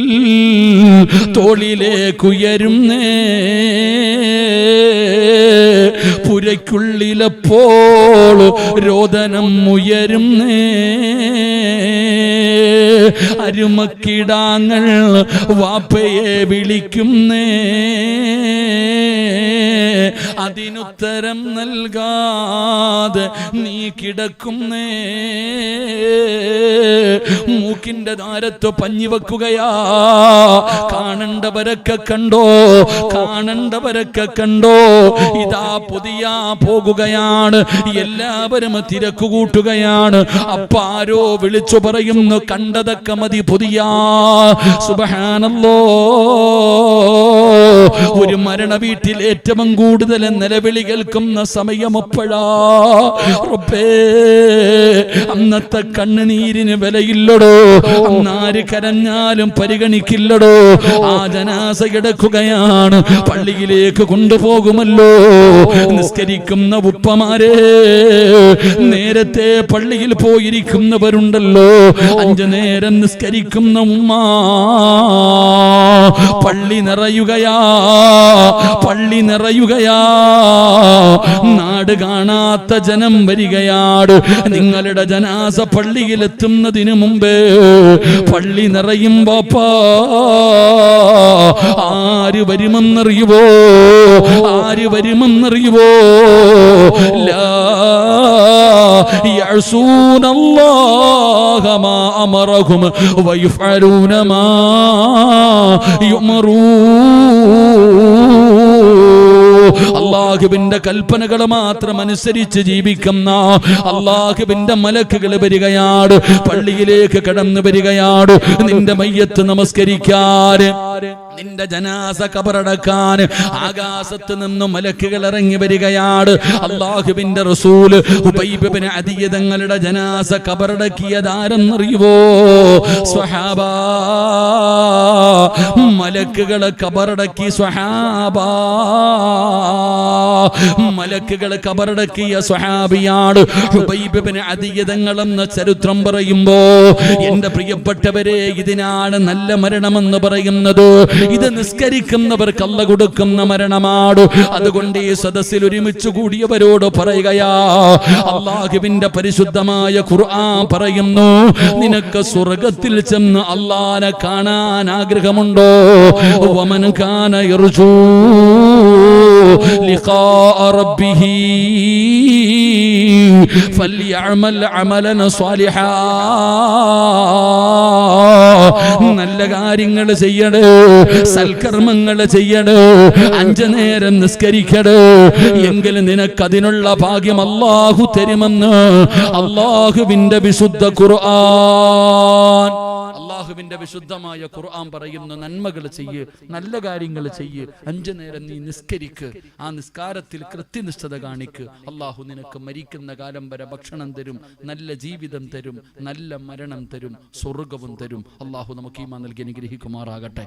Speaker 1: തോളിലേക്കുയരുന്നേ, പുരയ്ക്കുള്ളിലപ്പോൾ രോദനം ഉയരുന്നേ. അരുമക്കിടാങ്ങൾ വാപ്പയെ വിളിക്കുന്നേ, അതിനുത്തരം നൽകാതെ നീ കിടക്കുന്നേ. മൂക്കിന്റെ ദ്വാരത്ത് പഞ്ഞി വെക്കുകയാ. കാണണ്ടവരൊക്കെ കണ്ടോ, കാണണ്ടവരൊക്കെ കണ്ടോ, ഇതാ പുതിയ പോകുകയാണ്. എല്ലാവരും തിരക്ക് കൂട്ടുകയാണ്. അപ്പൊ ആരോ വിളിച്ചു പറയുന്നു, കണ്ടതൊക്കെ മതി പുതിയ. സുബ്ഹാനല്ലാഹ്, ഒരു മരണ വീട്ടിൽ ഏറ്റവും കൂടുതൽ നിലവിളി കേൾക്കുന്ന സമയം എപ്പോഴാ? റബ്ബേ, അന്നത്തെ കണ്ണുനീരിന് വിലയില്ലടോ, അന്നാര് കരഞ്ഞാലും പരിഗണിക്കില്ലടോ. ആ ജനാസ കിടക്കുകയാണ്, പള്ളിയിലേക്ക് കൊണ്ടുപോകുമല്ലോ. നിസ്കരിക്കുന്ന ഉപ്പമാരെ, നേരത്തെ പള്ളിയിൽ പോയിരിക്കുന്നവരുണ്ടല്ലോ, 5 നേരം നിസ്കരിക്കുന്ന ഉമ്മ, പള്ളി നിറയുകയാ, പള്ളി നിറയുകയാ. നാട് കാണാത്ത ജനം വരികയാണ്. നിങ്ങളുടെ ജനാസ പള്ളിയിലെത്തുന്നതിന് മുമ്പ് പള്ളി നിറയും ബാപ്പാ. ആര് വരുമെന്നറിയുവോ? ആര് വരുമെന്നറിയുവോ? ലാ യഅസൂനല്ലാഹ മാ അമറഹും വയഫഅലൂന മാ അല്ലാഹുവിന്റെ കൽപ്പനകൾ മാത്രം അനുസരിച്ച് ജീവിക്കുന്ന അല്ലാഹുവിന്റെ മലക്കുകൾ വരികയാണ്, പള്ളിയിലേക്ക് കടന്നു വരികയാണ് നിന്റെ മയ്യത്ത് നമസ്കരിക്കാൻ, നിന്റെ ജനാസ ഖബറടക്കാൻ. ആകാശത്ത് നിന്നും മലക്കുകൾ ഇറങ്ങി വരികയാണ്. അല്ലാഹുവിന്റെ റസൂൽ ഉബൈബ് ഇബ്നു അദിയ തങ്ങളുടെ ജനാസ ഖബറടക്കിയതാരെന്നറിയുവോ സ്വഹാബാ? മലക്കുകളെ ഖബറടക്കി സ്വഹാബാ, മലക്കുകൾ ഖബറടക്കിയ സ്വഹാബിയാണ് ഉബൈബ് ഇബ്നു അദിയ തങ്ങളെന്ന ചരിത്രം പറയുമ്പോ എന്റെ പ്രിയപ്പെട്ടവരെ, ഇതിനാണ് നല്ല മരണമെന്ന് പറയുന്നത്. ഇത് നിസ്കരിക്കുന്നവർക്ക് അല്ലാഹു കൊടുക്കുന്ന മരണമാണ്. അതുകൊണ്ട് ഈ സദസ്സിൽ ഒരുമിച്ച് കൂടിയവരോട് പറയുകയാ, അല്ലാഹുവിന്റെ പരിശുദ്ധമായ ഖുർആൻ പറയുന്നു, നിനക്ക് സ്വർഗ്ഗത്തിൽ ചെന്ന് അല്ലാഹനെ കാണാൻ ആഗ്രഹമുണ്ടോ? വമൻ കാന യർജൂ ലിഖാ റബ്ബിഹി ഫൽയഅമൽ അമലൻ സ്വാലിഹാ. നല്ല കാര്യങ്ങൾ ചെയ്യണേ, സൽക്കർമ്മങ്ങൾ ചെയ്യണേ, 5 നേരം നിസ്കരിക്കണേ, എങ്കിൽ നിനക്കതിനുള്ള ഭാഗ്യം അല്ലാഹു തരുമെന്ന് അല്ലാഹുവിന്റെ വിശുദ്ധ ഖുർആൻ. അല്ലാഹുവിന്റെ വിശുദ്ധമായ ഖുർആൻ പറയുന്നു, നന്മകൾ ചെയ്യ്, നല്ല കാര്യങ്ങൾ ചെയ്യ്, 5 നേരം നീ നിസ്കരിക്ക്, ആ നിസ്കാരത്തിൽ കൃത്യനിഷ്ഠത കാണിക്ക്. അല്ലാഹു നിനക്ക് മരിക്കുന്ന കാലം വരെ ഭക്ഷണം തരും, നല്ല ജീവിതം തരും, നല്ല മരണം തരും, സ്വർഗ്ഗവും തരും. അല്ലാഹു നമുക്ക് ഈമാൻ നൽകി അനുഗ്രഹിക്കുമാറാകട്ടെ.